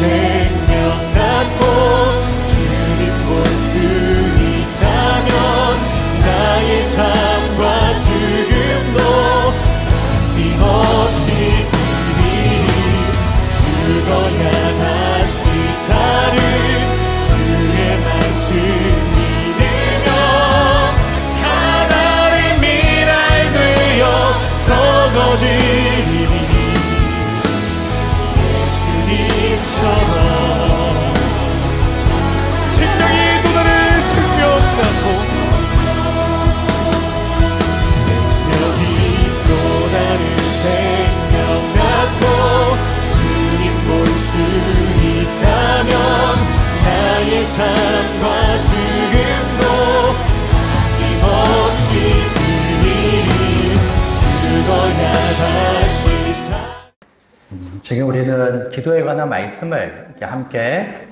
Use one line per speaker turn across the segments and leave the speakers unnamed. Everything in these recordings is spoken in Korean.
생명 낳고 주님 볼 수 있다면 나의 삶과 죽음도 아낌없이 드리니 죽어야 다시 사는 주의 말씀 믿으며 하나의 미랄 되어 썩어지리니 예수님처럼 생명이 또 다른 생명 낳고 생명 낳고 주님 볼 수 있다면 나의 삶과 죽음도 아낌없이 드리니 죽어야 다시
지금 우리는 기도에 관한 말씀을 이렇게 함께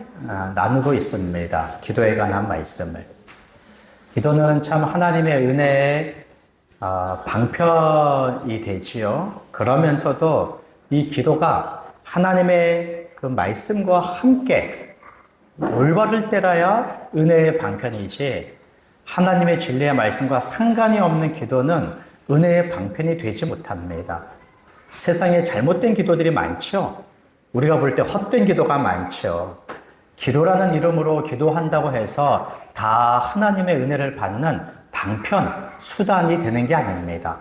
나누고 있습니다. 기도에 관한 말씀을. 기도는 참 하나님의 은혜의 방편이 되지요. 그러면서도 이 기도가 하나님의 그 말씀과 함께 올바를 때라야 은혜의 방편이지 하나님의 진리의 말씀과 상관이 없는 기도는 은혜의 방편이 되지 못합니다. 세상에 잘못된 기도들이 많죠. 우리가 볼 때 헛된 기도가 많죠. 기도라는 이름으로 기도한다고 해서 다 하나님의 은혜를 받는 방편, 수단이 되는 게 아닙니다.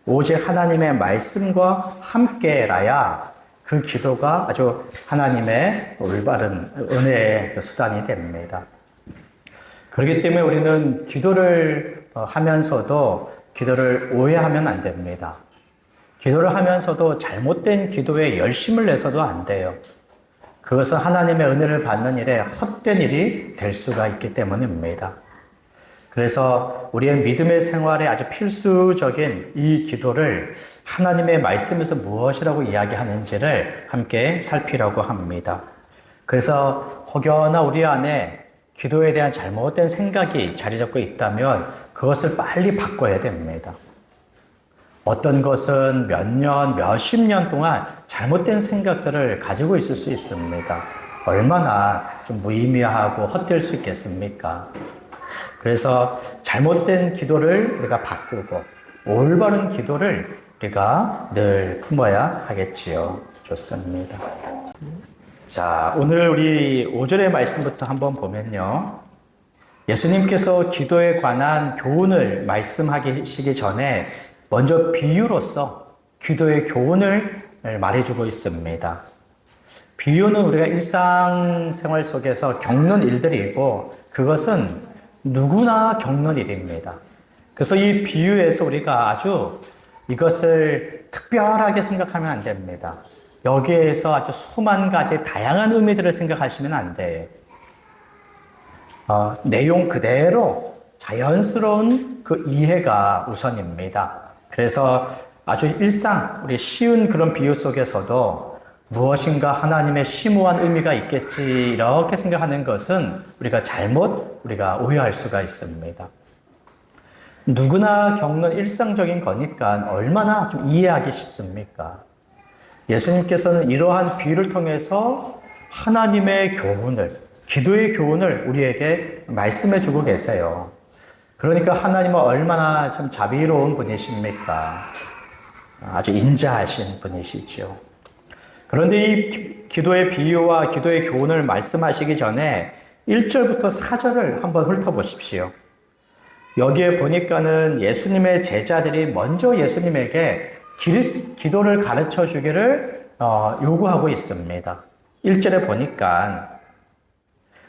오직 하나님의 말씀과 함께라야 그 기도가 아주 하나님의 올바른 은혜의 수단이 됩니다. 그렇기 때문에 우리는 기도를 하면서도 기도를 오해하면 안 됩니다. 기도를 하면서도 잘못된 기도에 열심을 내서도 안 돼요. 그것은 하나님의 은혜를 받는 일에 헛된 일이 될 수가 있기 때문입니다. 그래서 우리의 믿음의 생활에 아주 필수적인 이 기도를 하나님의 말씀에서 무엇이라고 이야기하는지를 함께 살피려고 합니다. 그래서 혹여나 우리 안에 기도에 대한 잘못된 생각이 자리 잡고 있다면 그것을 빨리 바꿔야 됩니다. 어떤 것은 몇 년, 몇십 년 동안 잘못된 생각들을 가지고 있을 수 있습니다. 얼마나 좀 무의미하고 헛될 수 있겠습니까? 그래서 잘못된 기도를 우리가 바꾸고 올바른 기도를 우리가 늘 품어야 하겠지요. 좋습니다. 자, 오늘 우리 5절의 말씀부터 한번 보면요. 예수님께서 기도에 관한 교훈을 말씀하시기 전에 먼저 비유로서 기도의 교훈을 말해주고 있습니다. 비유는 우리가 일상생활 속에서 겪는 일들이고 그것은 누구나 겪는 일입니다. 그래서 이 비유에서 우리가 아주 이것을 특별하게 생각하면 안 됩니다. 여기에서 아주 수만 가지 다양한 의미들을 생각하시면 안 돼요. 내용 그대로 자연스러운 그 이해가 우선입니다. 그래서 아주 우리 쉬운 그런 비유 속에서도 무엇인가 하나님의 심오한 의미가 있겠지 이렇게 생각하는 것은 우리가 오해할 수가 있습니다. 누구나 겪는 일상적인 거니까 얼마나 좀 이해하기 쉽습니까? 예수님께서는 이러한 비유를 통해서 하나님의 교훈을, 기도의 교훈을 우리에게 말씀해 주고 계세요. 그러니까 하나님은 얼마나 참 자비로운 분이십니까? 아주 인자하신 분이시죠. 그런데 이 기도의 비유와 기도의 교훈을 말씀하시기 전에 1절부터 4절을 한번 훑어보십시오. 여기에 보니까는 예수님의 제자들이 먼저 예수님에게 기도를 가르쳐 주기를 요구하고 있습니다. 1절에 보니까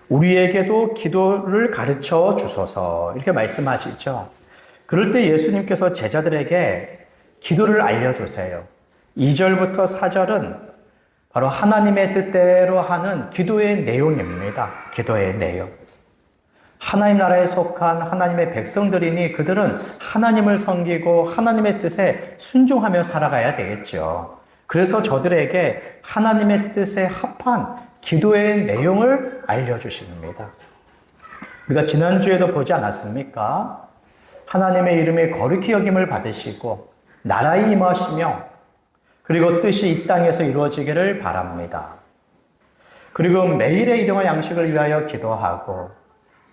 우리에게도 기도를 가르쳐 주소서 이렇게 말씀하시죠. 그럴 때 예수님께서 제자들에게 기도를 알려주세요. 2절부터 4절은 바로 하나님의 뜻대로 하는 기도의 내용입니다. 기도의 내용. 하나님 나라에 속한 하나님의 백성들이니 그들은 하나님을 섬기고 하나님의 뜻에 순종하며 살아가야 되겠죠. 그래서 저들에게 하나님의 뜻에 합한 기도의 내용을 알려주십니다. 우리가 지난주에도 보지 않았습니까? 하나님의 이름이 거룩히 여김을 받으시고 나라에 임하시며 그리고 뜻이 이 땅에서 이루어지기를 바랍니다. 그리고 매일의 일용할 양식을 위하여 기도하고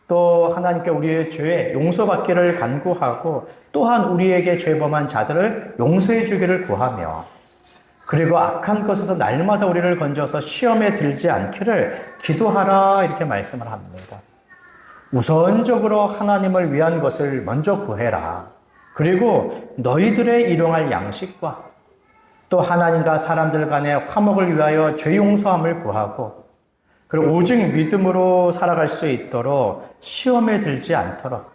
또 하나님께 우리의 죄 용서받기를 간구하고 또한 우리에게 죄범한 자들을 용서해 주기를 구하며 그리고 악한 것에서 날마다 우리를 건져서 시험에 들지 않기를 기도하라 이렇게 말씀을 합니다. 우선적으로 하나님을 위한 것을 먼저 구해라. 그리고 너희들의 일용할 양식과 또 하나님과 사람들 간의 화목을 위하여 죄 용서함을 구하고 그리고 오직 믿음으로 살아갈 수 있도록 시험에 들지 않도록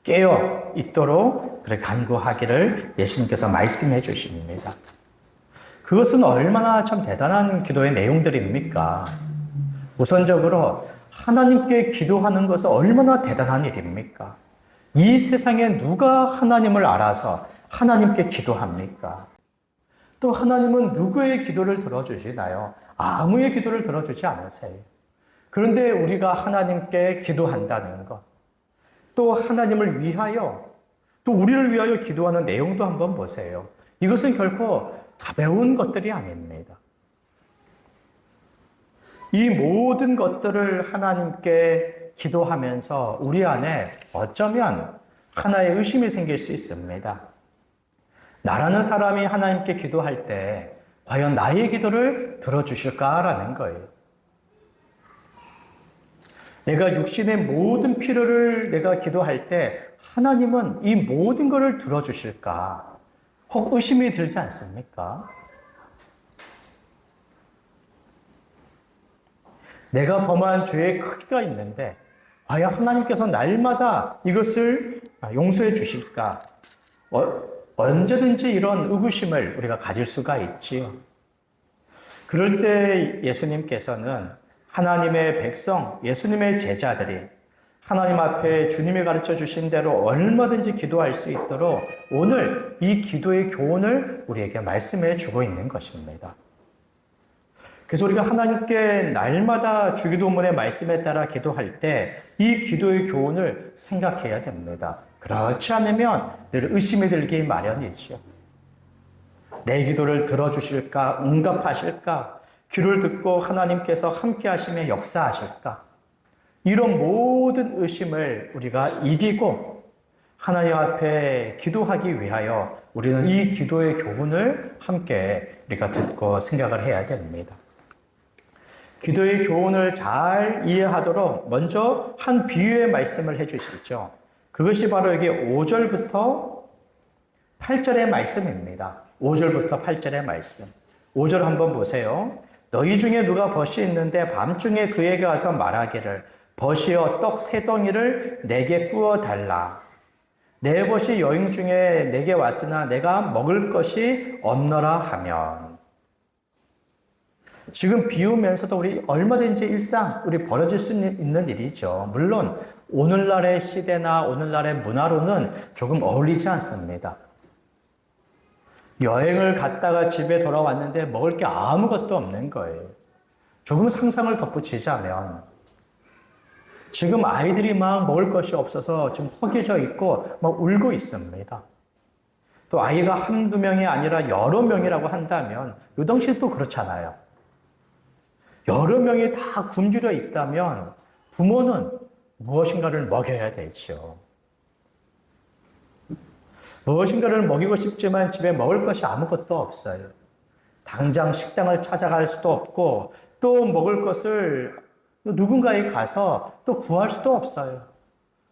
깨어 있도록 그렇게 간구하기를 예수님께서 말씀해 주십니다. 그것은 얼마나 참 대단한 기도의 내용들입니까? 우선적으로 하나님께 기도하는 것은 얼마나 대단한 일입니까? 이 세상에 누가 하나님을 알아서 하나님께 기도합니까? 또 하나님은 누구의 기도를 들어주시나요? 아무의 기도를 들어주지 않으세요. 그런데 우리가 하나님께 기도한다는 것, 또 하나님을 위하여, 또 우리를 위하여 기도하는 내용도 한번 보세요. 이것은 결코 가벼운 것들이 아닙니다. 이 모든 것들을 하나님께 기도하면서 우리 안에 어쩌면 하나의 의심이 생길 수 있습니다. 나라는 사람이 하나님께 기도할 때 과연 나의 기도를 들어주실까라는 거예요. 내가 육신의 모든 필요를 내가 기도할 때 하나님은 이 모든 것을 들어주실까? 혹 의심이 들지 않습니까? 내가 범한 죄의 크기가 있는데 과연 하나님께서 날마다 이것을 용서해 주실까? 언제든지 이런 의구심을 우리가 가질 수가 있지요. 그럴 때 예수님께서는 하나님의 백성, 예수님의 제자들이 하나님 앞에 주님이 가르쳐 주신 대로 얼마든지 기도할 수 있도록 오늘 이 기도의 교훈을 우리에게 말씀해 주고 있는 것입니다. 그래서 우리가 하나님께 날마다 주기도문의 말씀에 따라 기도할 때 이 기도의 교훈을 생각해야 됩니다. 그렇지 않으면 늘 의심이 들기 마련이지요. 내 기도를 들어주실까? 응답하실까? 귀를 듣고 하나님께서 함께 하시며 역사하실까? 이런 모든 의심을 우리가 이기고 하나님 앞에 기도하기 위하여 우리는 이 기도의 교훈을 함께 우리가 듣고 생각을 해야 됩니다. 기도의 교훈을 잘 이해하도록 먼저 한 비유의 말씀을 해주시죠. 그것이 바로 여기 5절부터 8절의 말씀입니다. 5절부터 8절의 말씀. 5절 한번 보세요. 너희 중에 누가 벗이 있는데 밤중에 그에게 와서 말하기를 벗이여 떡 3덩이를 내게 구워 달라. 내 벗이 여행 중에 내게 왔으나 내가 먹을 것이 없노라 하면. 지금 비우면서도 우리 얼마든지 일상 우리 벌어질 수 있는 일이죠. 물론 오늘날의 시대나 오늘날의 문화로는 조금 어울리지 않습니다. 여행을 갔다가 집에 돌아왔는데 먹을 게 아무것도 없는 거예요. 조금 상상을 덧붙이자면 지금 아이들이 막 먹을 것이 없어서 지금 허기져 있고 막 울고 있습니다. 또 아이가 한두 명이 아니라 여러 명이라고 한다면 요 당시 또 그렇잖아요. 여러 명이 다 굶주려 있다면 부모는 무엇인가를 먹여야 되죠. 무엇인가를 먹이고 싶지만 집에 먹을 것이 아무것도 없어요. 당장 식당을 찾아갈 수도 없고 또 먹을 것을 누군가에 가서 또 구할 수도 없어요.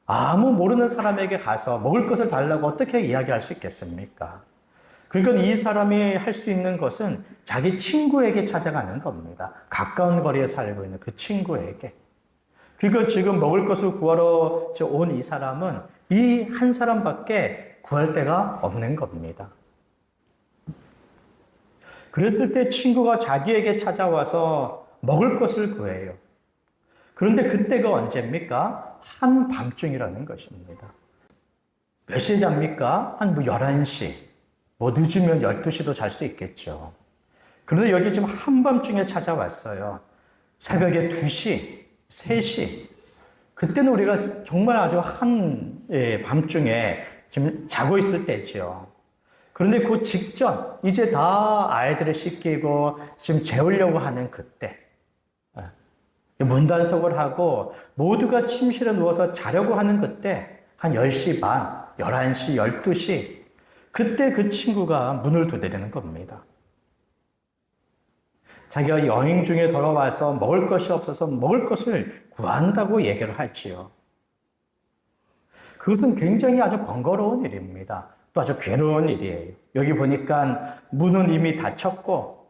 아무 모르는 사람에게 가서 먹을 것을 달라고 어떻게 이야기할 수 있겠습니까? 그러니까 이 사람이 할 수 있는 것은 자기 친구에게 찾아가는 겁니다. 가까운 거리에 살고 있는 그 친구에게. 그러니까 지금 먹을 것을 구하러 온 이 사람은 이 한 사람밖에 구할 데가 없는 겁니다. 그랬을 때 친구가 자기에게 찾아와서 먹을 것을 구해요. 그런데 그때가 언제입니까? 한밤중이라는 것입니다. 몇 시에 잡니까? 한 11시. 늦으면 12시도 잘 수 있겠죠. 그런데 여기 지금 한밤중에 찾아왔어요. 새벽에 2시, 3시. 그때는 우리가 정말 아주 밤중에 지금 자고 있을 때죠. 그런데 그 직전, 이제 다 아이들을 씻기고 지금 재우려고 하는 그때. 문단속을 하고 모두가 침실에 누워서 자려고 하는 그때 한 10시 반, 11시, 12시 그때 그 친구가 문을 두드리는 겁니다. 자기가 여행 중에 돌아와서 먹을 것이 없어서 먹을 것을 구한다고 얘기를 하지요. 그것은 굉장히 아주 번거로운 일입니다. 또 아주 괴로운 일이에요. 여기 보니까 문은 이미 닫혔고,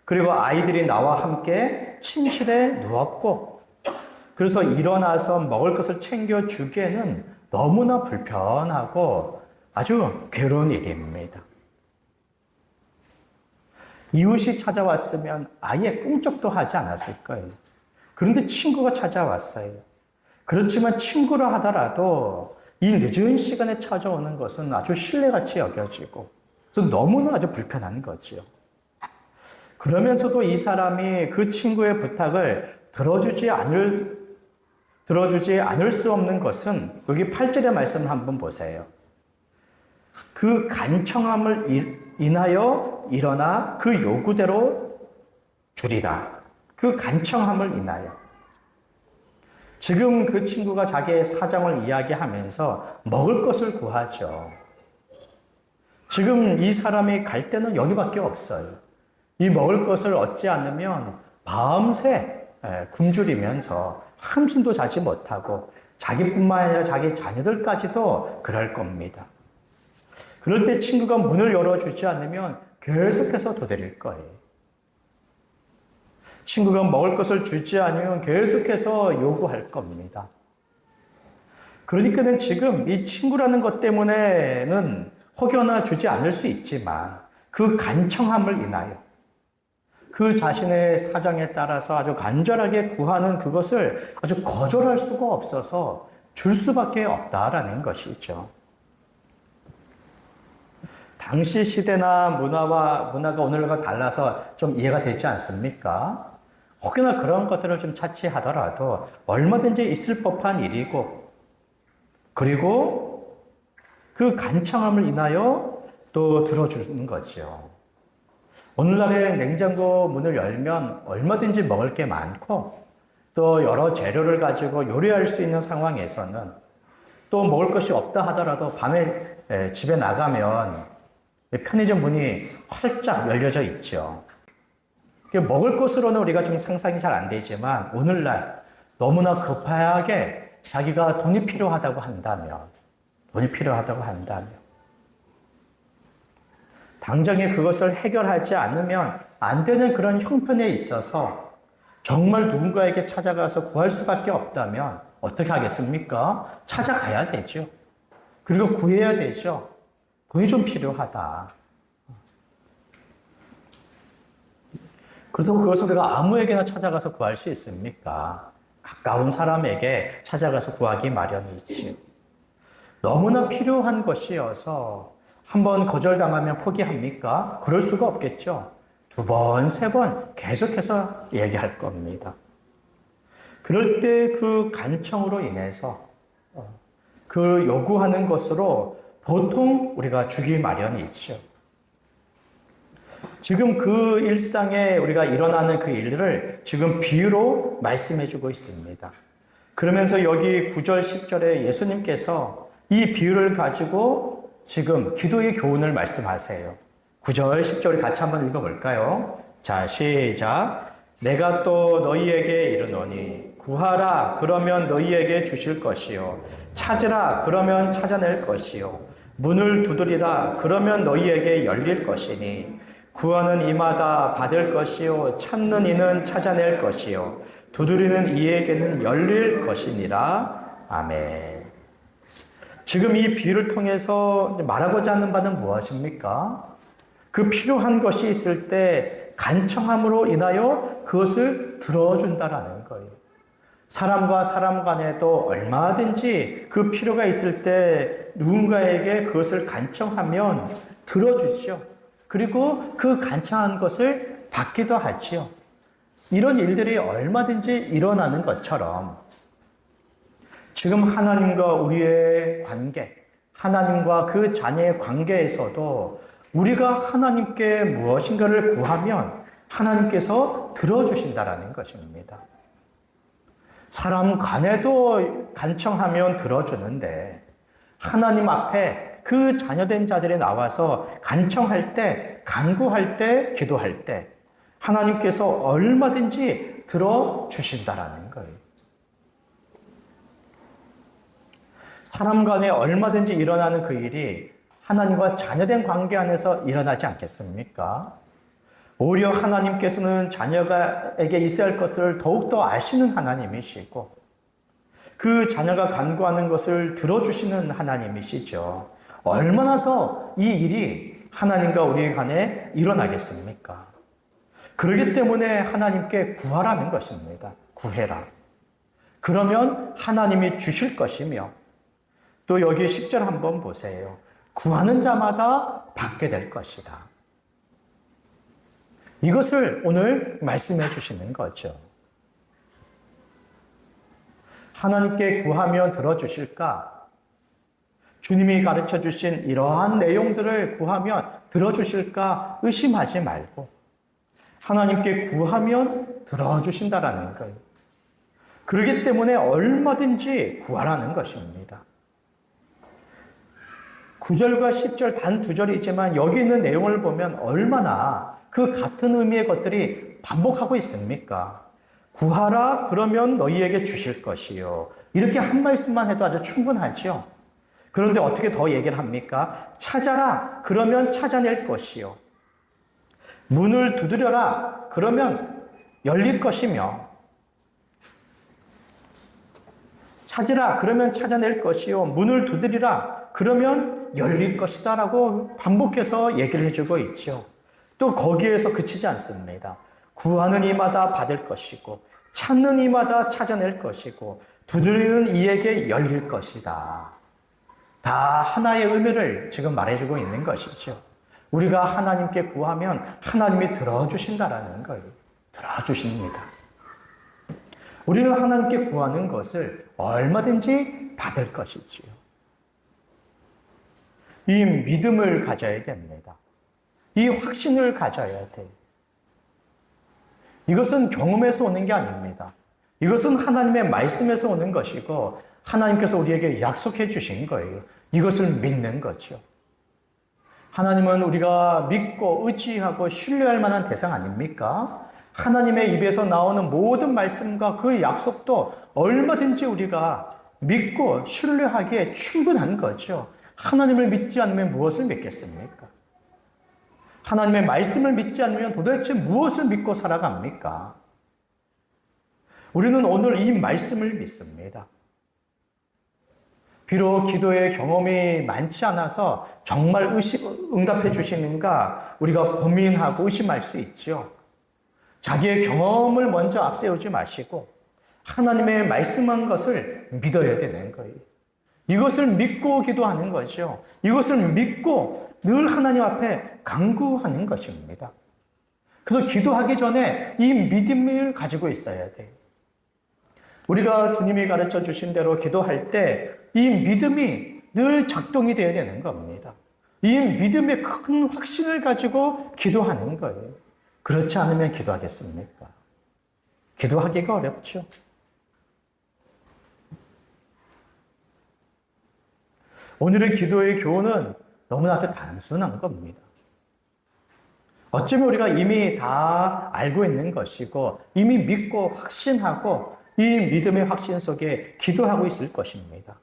그리고 아이들이 나와 함께 침실에 누웠고, 그래서 일어나서 먹을 것을 챙겨주기에는 너무나 불편하고 아주 괴로운 일입니다. 이웃이 찾아왔으면 아예 꿈쩍도 하지 않았을 거예요. 그런데 친구가 찾아왔어요. 그렇지만 친구라 하더라도 이 늦은 시간에 찾아오는 것은 아주 신뢰같이 여겨지고 그래서 너무나 아주 불편한 거지요. 그러면서도 이 사람이 그 친구의 부탁을 들어주지 않을 수 없는 것은 여기 8절의 말씀을 한번 보세요. 그 간청함을 인하여 일어나 그 요구대로 주리라. 그 간청함을 인하여. 지금 그 친구가 자기의 사정을 이야기하면서 먹을 것을 구하죠. 지금 이 사람이 갈 데는 여기밖에 없어요. 이 먹을 것을 얻지 않으면 밤새 굶주리면서 한숨도 자지 못하고 자기뿐만 아니라 자기 자녀들까지도 그럴 겁니다. 그럴 때 친구가 문을 열어주지 않으면 계속해서 두드릴 거예요. 친구가 먹을 것을 주지 않으면 계속해서 요구할 겁니다. 그러니까는 지금 이 친구라는 것 때문에는 혹여나 주지 않을 수 있지만 그 간청함을 인하여 그 자신의 사정에 따라서 아주 간절하게 구하는 그것을 아주 거절할 수가 없어서 줄 수밖에 없다라는 것이죠. 당시 시대나 문화가 오늘과 달라서 좀 이해가 되지 않습니까? 혹여나 그런 것들을 좀 차치하더라도 얼마든지 있을 법한 일이고, 그리고 그 간청함을 인하여 또 들어주는 거죠. 오늘날의 냉장고 문을 열면 얼마든지 먹을 게 많고, 또 여러 재료를 가지고 요리할 수 있는 상황에서는 또 먹을 것이 없다 하더라도 밤에 집에 나가면 편의점 문이 활짝 열려져 있죠. 먹을 것으로는 우리가 좀 상상이 잘 안 되지만 오늘날 너무나 급하게 자기가 돈이 필요하다고 한다면 당장에 그것을 해결하지 않으면 안 되는 그런 형편에 있어서 정말 누군가에게 찾아가서 구할 수밖에 없다면 어떻게 하겠습니까? 찾아가야 되죠. 그리고 구해야 되죠. 돈이 좀 필요하다. 그렇다고 그것을 내가 아무에게나 찾아가서 구할 수 있습니까? 가까운 사람에게 찾아가서 구하기 마련이지요. 너무나 필요한 것이어서 한번 거절당하면 포기합니까? 그럴 수가 없겠죠. 2번, 3번 계속해서 얘기할 겁니다. 그럴 때 그 간청으로 인해서 그 요구하는 것으로 보통 우리가 주기 마련이죠. 지금 그 일상에 우리가 일어나는 그 일을 지금 비유로 말씀해 주고 있습니다. 그러면서 여기 9절, 10절에 예수님께서 이 비유를 가지고 지금 기도의 교훈을 말씀하세요. 9절, 10절 같이 한번 읽어볼까요? 자, 시작. 내가 또 너희에게 이르노니 구하라 그러면 너희에게 주실 것이요 찾으라 그러면 찾아낼 것이요 문을 두드리라 그러면 너희에게 열릴 것이니 구하는 이마다 받을 것이요 찾는 이는 찾아낼 것이요 두드리는 이에게는 열릴 것이니라. 아멘. 지금 이 비유를 통해서 말하고자 하는 바는 무엇입니까? 그 필요한 것이 있을 때 간청함으로 인하여 그것을 들어준다라는 거예요. 사람과 사람 간에도 얼마든지 그 필요가 있을 때 누군가에게 그것을 간청하면 들어주죠. 그리고 그 간청한 것을 받기도 하지요. 이런 일들이 얼마든지 일어나는 것처럼 지금 하나님과 우리의 관계, 하나님과 그 자녀의 관계에서도 우리가 하나님께 무엇인가를 구하면 하나님께서 들어주신다라는 것입니다. 사람 간에도 간청하면 들어주는데 하나님 앞에 그 자녀된 자들이 나와서 간청할 때, 간구할 때, 기도할 때 하나님께서 얼마든지 들어주신다라는 거예요. 사람 간에 얼마든지 일어나는 그 일이 하나님과 자녀된 관계 안에서 일어나지 않겠습니까? 오히려 하나님께서는 자녀에게 있어야 할 것을 더욱더 아시는 하나님이시고 그 자녀가 간구하는 것을 들어주시는 하나님이시죠. 얼마나 더 이 일이 하나님과 우리 간에 일어나겠습니까? 그렇기 때문에 하나님께 구하라는 것입니다. 구해라. 그러면 하나님이 주실 것이며 또 여기 10절 한번 보세요. 구하는 자마다 받게 될 것이다. 이것을 오늘 말씀해 주시는 거죠. 하나님께 구하면 들어주실까? 주님이 가르쳐 주신 이러한 내용들을 구하면 들어주실까? 의심하지 말고 하나님께 구하면 들어주신다라는 거예요. 그렇기 때문에 얼마든지 구하라는 것입니다. 9절과 10절 단 2절이지만 여기 있는 내용을 보면 얼마나 그 같은 의미의 것들이 반복하고 있습니까? 구하라 그러면 너희에게 주실 것이요. 이렇게 한 말씀만 해도 아주 충분하죠. 그런데 어떻게 더 얘기를 합니까? 찾아라 그러면 찾아낼 것이요. 문을 두드려라 그러면 열릴 것이며 찾으라 그러면 찾아낼 것이요. 문을 두드리라 그러면 열릴 것이다 라고 반복해서 얘기를 해주고 있죠. 또 거기에서 그치지 않습니다. 구하는 이마다 받을 것이고 찾는 이마다 찾아낼 것이고 두드리는 이에게 열릴 것이다. 다 하나의 의미를 지금 말해주고 있는 것이죠. 우리가 하나님께 구하면 하나님이 들어주신다라는 거예요. 들어주십니다. 우리는 하나님께 구하는 것을 얼마든지 받을 것이지요. 이 믿음을 가져야 됩니다. 이 확신을 가져야 돼요. 이것은 경험에서 오는 게 아닙니다. 이것은 하나님의 말씀에서 오는 것이고 하나님께서 우리에게 약속해 주신 거예요. 이것을 믿는 거죠. 하나님은 우리가 믿고 의지하고 신뢰할 만한 대상 아닙니까? 하나님의 입에서 나오는 모든 말씀과 그 약속도 얼마든지 우리가 믿고 신뢰하기에 충분한 거죠. 하나님을 믿지 않으면 무엇을 믿겠습니까? 하나님의 말씀을 믿지 않으면 도대체 무엇을 믿고 살아갑니까? 우리는 오늘 이 말씀을 믿습니다. 비록 기도의 경험이 많지 않아서 정말 응답해 주시는가 우리가 고민하고 의심할 수 있죠. 자기의 경험을 먼저 앞세우지 마시고 하나님의 말씀한 것을 믿어야 되는 거예요. 이것을 믿고 기도하는 거죠. 이것을 믿고 늘 하나님 앞에 간구하는 것입니다. 그래서 기도하기 전에 이 믿음을 가지고 있어야 돼요. 우리가 주님이 가르쳐 주신 대로 기도할 때 이 믿음이 늘 작동이 되어야 되는 겁니다. 이 믿음의 큰 확신을 가지고 기도하는 거예요. 그렇지 않으면 기도하겠습니까? 기도하기가 어렵죠. 오늘의 기도의 교훈은 너무나 아주 단순한 겁니다. 어쩌면 우리가 이미 다 알고 있는 것이고 이미 믿고 확신하고 이 믿음의 확신 속에 기도하고 있을 것입니다.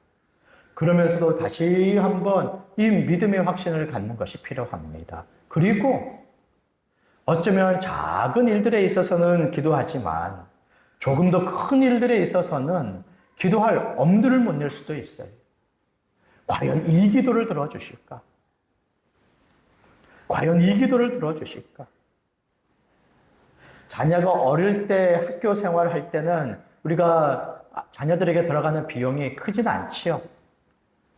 그러면서도 다시 한번 이 믿음의 확신을 갖는 것이 필요합니다. 그리고 어쩌면 작은 일들에 있어서는 기도하지만 조금 더 큰 일들에 있어서는 기도할 엄두를 못 낼 수도 있어요. 과연 이 기도를 들어주실까? 과연 이 기도를 들어주실까? 자녀가 어릴 때 학교 생활을 할 때는 우리가 자녀들에게 들어가는 비용이 크진 않지요.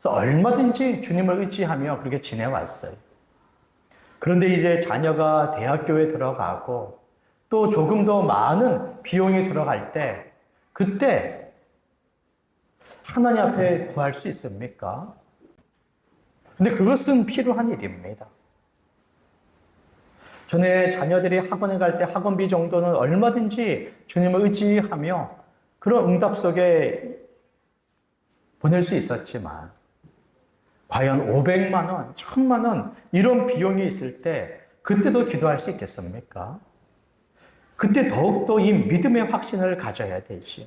그래서 얼마든지 주님을 의지하며 그렇게 지내왔어요. 그런데 이제 자녀가 대학교에 들어가고 또 조금 더 많은 비용이 들어갈 때 그때 하나님 앞에 구할 수 있습니까? 근데 그것은 필요한 일입니다. 전에 자녀들이 학원에 갈 때 학원비 정도는 얼마든지 주님을 의지하며 그런 응답 속에 보낼 수 있었지만 과연 500만 원, 1000만 원 이런 비용이 있을 때 그때도 기도할 수 있겠습니까? 그때 더욱더 이 믿음의 확신을 가져야 되지요.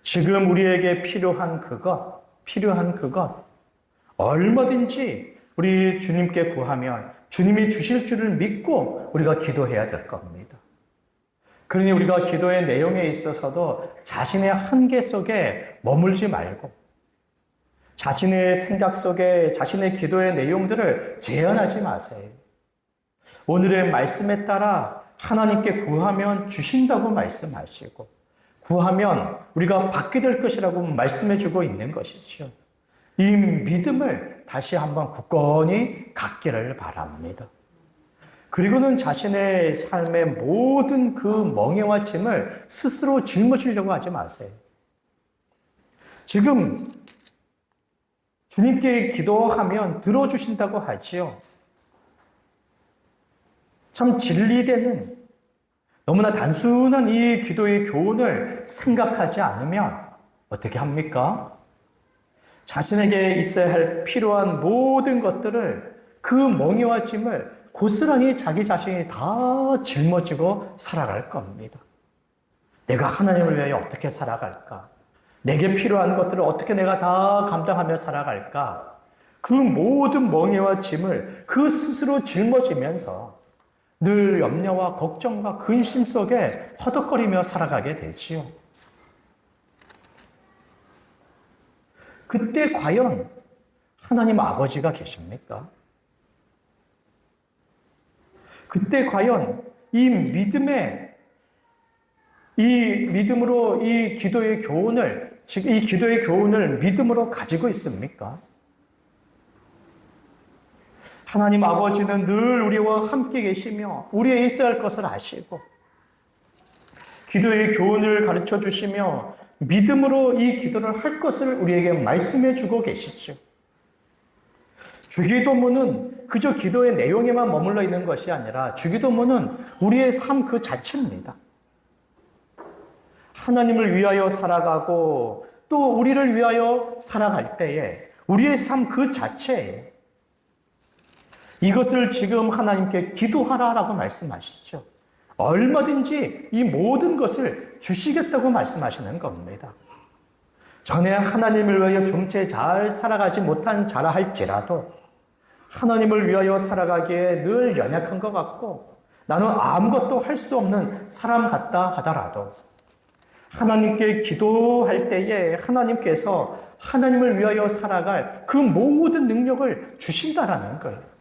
지금 우리에게 필요한 그것, 얼마든지 우리 주님께 구하면 주님이 주실 줄을 믿고 우리가 기도해야 될 겁니다. 그러니 우리가 기도의 내용에 있어서도 자신의 한계 속에 머물지 말고 자신의 생각 속에 자신의 기도의 내용들을 제한하지 마세요. 오늘의 말씀에 따라 하나님께 구하면 주신다고 말씀하시고 구하면 우리가 받게 될 것이라고 말씀해 주고 있는 것이죠. 이 믿음을 다시 한번 굳건히 갖기를 바랍니다. 그리고는 자신의 삶의 모든 그 멍에와 짐을 스스로 짊어지려고 하지 마세요. 지금 주님께 기도하면 들어주신다고 하지요. 참 진리되는 너무나 단순한 이 기도의 교훈을 생각하지 않으면 어떻게 합니까? 자신에게 있어야 할 필요한 모든 것들을 그 멍에와 짐을 고스란히 자기 자신이 다 짊어지고 살아갈 겁니다. 내가 하나님을 위하여 어떻게 살아갈까? 내게 필요한 것들을 어떻게 내가 다 감당하며 살아갈까? 그 모든 멍에와 짐을 그 스스로 짊어지면서 늘 염려와 걱정과 근심 속에 허덕거리며 살아가게 되지요. 그때 과연 하나님 아버지가 계십니까? 그때 과연 이 믿음으로 이 기도의 교훈을 믿음으로 가지고 있습니까? 하나님 아버지는 늘 우리와 함께 계시며 우리의 있어야 할 것을 아시고 기도의 교훈을 가르쳐 주시며 믿음으로 이 기도를 할 것을 우리에게 말씀해 주고 계시죠. 주기도문은 그저 기도의 내용에만 머물러 있는 것이 아니라 주기도문은 우리의 삶 그 자체입니다. 하나님을 위하여 살아가고 또 우리를 위하여 살아갈 때에 우리의 삶 그 자체에 이것을 지금 하나님께 기도하라라고 말씀하시죠. 얼마든지 이 모든 것을 주시겠다고 말씀하시는 겁니다. 전에 하나님을 위하여 좀 채 잘 살아가지 못한 자라 할지라도 하나님을 위하여 살아가기에 늘 연약한 것 같고 나는 아무것도 할 수 없는 사람 같다 하더라도 하나님께 기도할 때에 하나님께서 하나님을 위하여 살아갈 그 모든 능력을 주신다라는 거예요.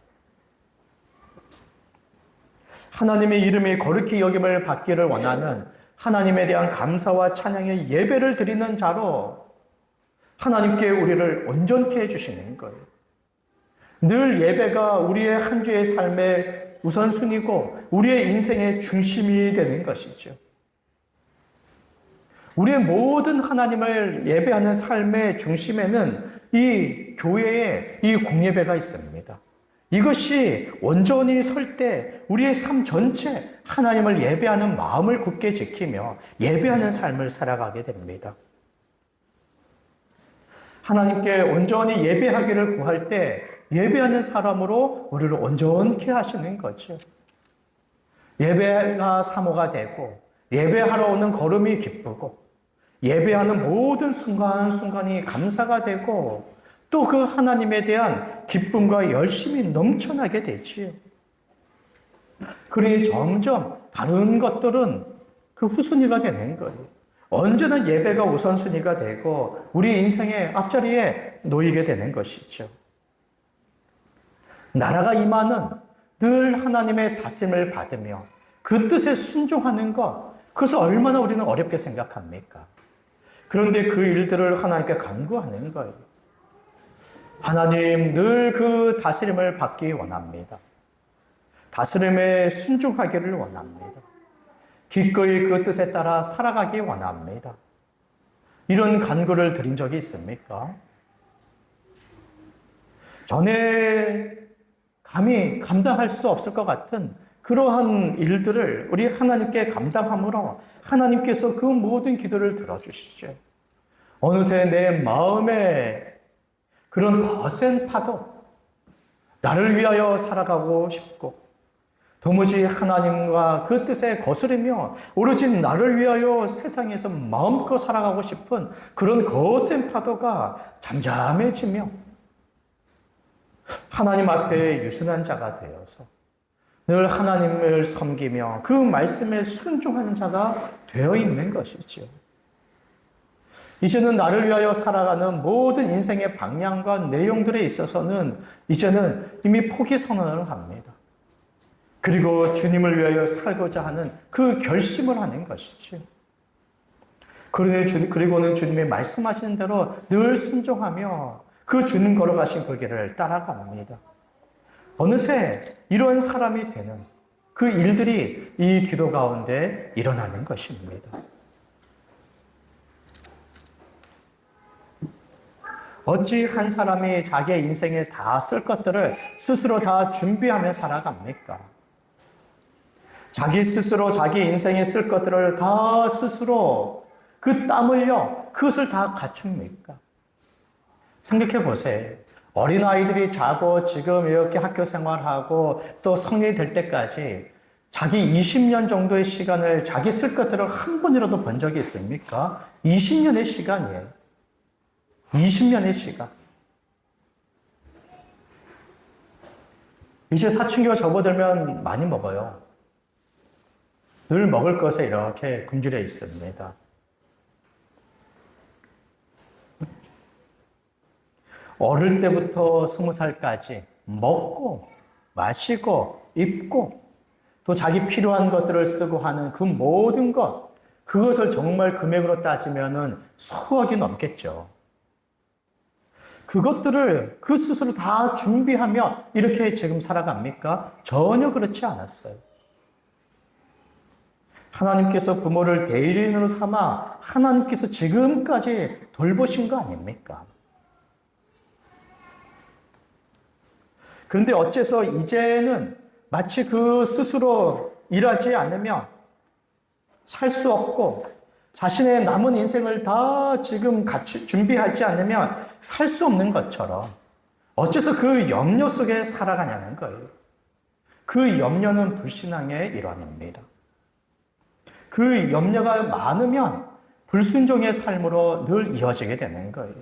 하나님의 이름이 거룩히 여김을 받기를 원하는 하나님에 대한 감사와 찬양의 예배를 드리는 자로 하나님께 우리를 온전케 해주시는 거예요. 늘 예배가 우리의 한 주의 삶의 우선순위고 우리의 인생의 중심이 되는 것이죠. 우리의 모든 하나님을 예배하는 삶의 중심에는 이 교회의 이 공예배가 있습니다. 이것이 온전히 설 때 우리의 삶 전체 하나님을 예배하는 마음을 굳게 지키며 예배하는 삶을 살아가게 됩니다. 하나님께 온전히 예배하기를 구할 때 예배하는 사람으로 우리를 온전케 하시는 거죠. 예배가 사모가 되고 예배하러 오는 걸음이 기쁘고 예배하는 모든 순간순간이 감사가 되고 또 그 하나님에 대한 기쁨과 열심이 넘쳐나게 되지요. 그러니 점점 다른 것들은 그 후순위가 되는 거예요. 언제나 예배가 우선순위가 되고 우리 인생의 앞자리에 놓이게 되는 것이죠. 나라가 임하는 늘 하나님의 다짐을 받으며 그 뜻에 순종하는 것, 그것을 얼마나 우리는 어렵게 생각합니까? 그런데 그 일들을 하나님께 간구하는 거예요. 하나님 늘 그 다스림을 받기 원합니다. 다스림에 순종하기를 원합니다. 기꺼이 그 뜻에 따라 살아가기 원합니다. 이런 간구를 드린 적이 있습니까? 전에 감히 감당할 수 없을 것 같은 그러한 일들을 우리 하나님께 감당함으로 하나님께서 그 모든 기도를 들어주시죠. 어느새 내 마음에 그런 거센 파도, 나를 위하여 살아가고 싶고 도무지 하나님과 그 뜻에 거스르며 오로지 나를 위하여 세상에서 마음껏 살아가고 싶은 그런 거센 파도가 잠잠해지며 하나님 앞에 유순한 자가 되어서 늘 하나님을 섬기며 그 말씀에 순종하는 자가 되어 있는 것이지요. 이제는 나를 위하여 살아가는 모든 인생의 방향과 내용들에 있어서는 이제는 이미 포기 선언을 합니다. 그리고 주님을 위하여 살고자 하는 그 결심을 하는 것이죠. 그리고는 주님의 말씀하시는 대로 늘 순종하며 그 주님 걸어가신 그 길을 따라갑니다. 어느새 이런 사람이 되는 그 일들이 이 기도 가운데 일어나는 것입니다. 어찌 한 사람이 자기의 인생에 다 쓸 것들을 스스로 다 준비하며 살아갑니까? 자기 스스로 자기 인생에 쓸 것들을 다 스스로 그 땀 흘려 그것을 다 갖춥니까? 생각해 보세요. 어린아이들이 자고 지금 이렇게 학교 생활하고 또 성인이 될 때까지 자기 20년 정도의 시간을 자기 쓸 것들을 한 번이라도 본 적이 있습니까? 20년의 시간이에요. 20년의 시간. 이제 사춘기가 접어들면 많이 먹어요. 늘 먹을 것에 이렇게 굶주려 있습니다. 어릴 때부터 20살까지 먹고 마시고 입고 또 자기 필요한 것들을 쓰고 하는 그 모든 것, 그것을 정말 금액으로 따지면은 수억이 넘겠죠. 그것들을 그 스스로 다 준비하며 이렇게 지금 살아갑니까? 전혀 그렇지 않았어요. 하나님께서 부모를 대리인으로 삼아 하나님께서 지금까지 돌보신 거 아닙니까? 그런데 어째서 이제는 마치 그 스스로 일하지 않으면 살 수 없고 자신의 남은 인생을 다 지금 준비하지 않으면 살 수 없는 것처럼 어째서 그 염려 속에 살아가냐는 거예요. 그 염려는 불신앙의 일환입니다. 그 염려가 많으면 불순종의 삶으로 늘 이어지게 되는 거예요.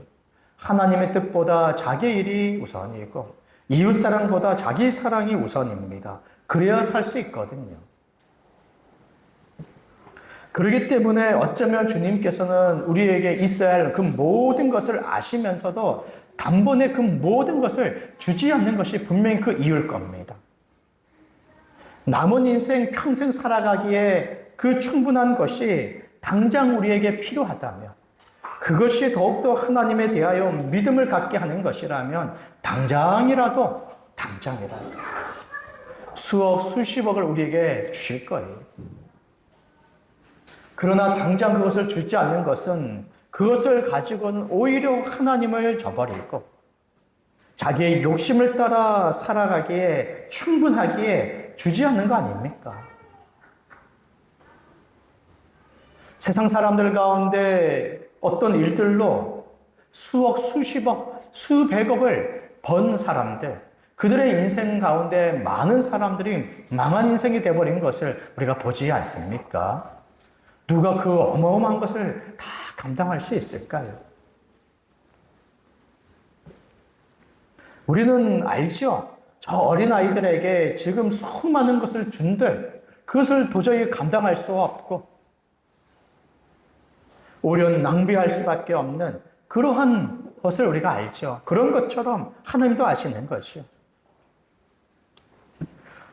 하나님의 뜻보다 자기 일이 우선이고 이웃사랑보다 자기 사랑이 우선입니다. 그래야 살 수 있거든요. 그렇기 때문에 어쩌면 주님께서는 우리에게 있어야 할 그 모든 것을 아시면서도 단번에 그 모든 것을 주지 않는 것이 분명히 그 이유일 겁니다. 남은 인생 평생 살아가기에 그 충분한 것이 당장 우리에게 필요하다면 그것이 더욱더 하나님에 대하여 믿음을 갖게 하는 것이라면 당장이라도 수억, 수십억을 우리에게 주실 거예요. 그러나 당장 그것을 주지 않는 것은 그것을 가지고는 오히려 하나님을 저버리고 자기의 욕심을 따라 살아가기에 충분하기에 주지 않는 거 아닙니까? 세상 사람들 가운데 어떤 일들로 수억, 수십억, 수백억을 번 사람들, 그들의 인생 가운데 많은 사람들이 망한 인생이 되어버린 것을 우리가 보지 않습니까? 누가 그 어마어마한 것을 다 감당할 수 있을까요? 우리는 알죠? 저 어린아이들에게 지금 수많은 것을 준들, 그것을 도저히 감당할 수 없고, 오히려 낭비할 수밖에 없는 그러한 것을 우리가 알죠. 그런 것처럼 하나님도 아시는 것이요.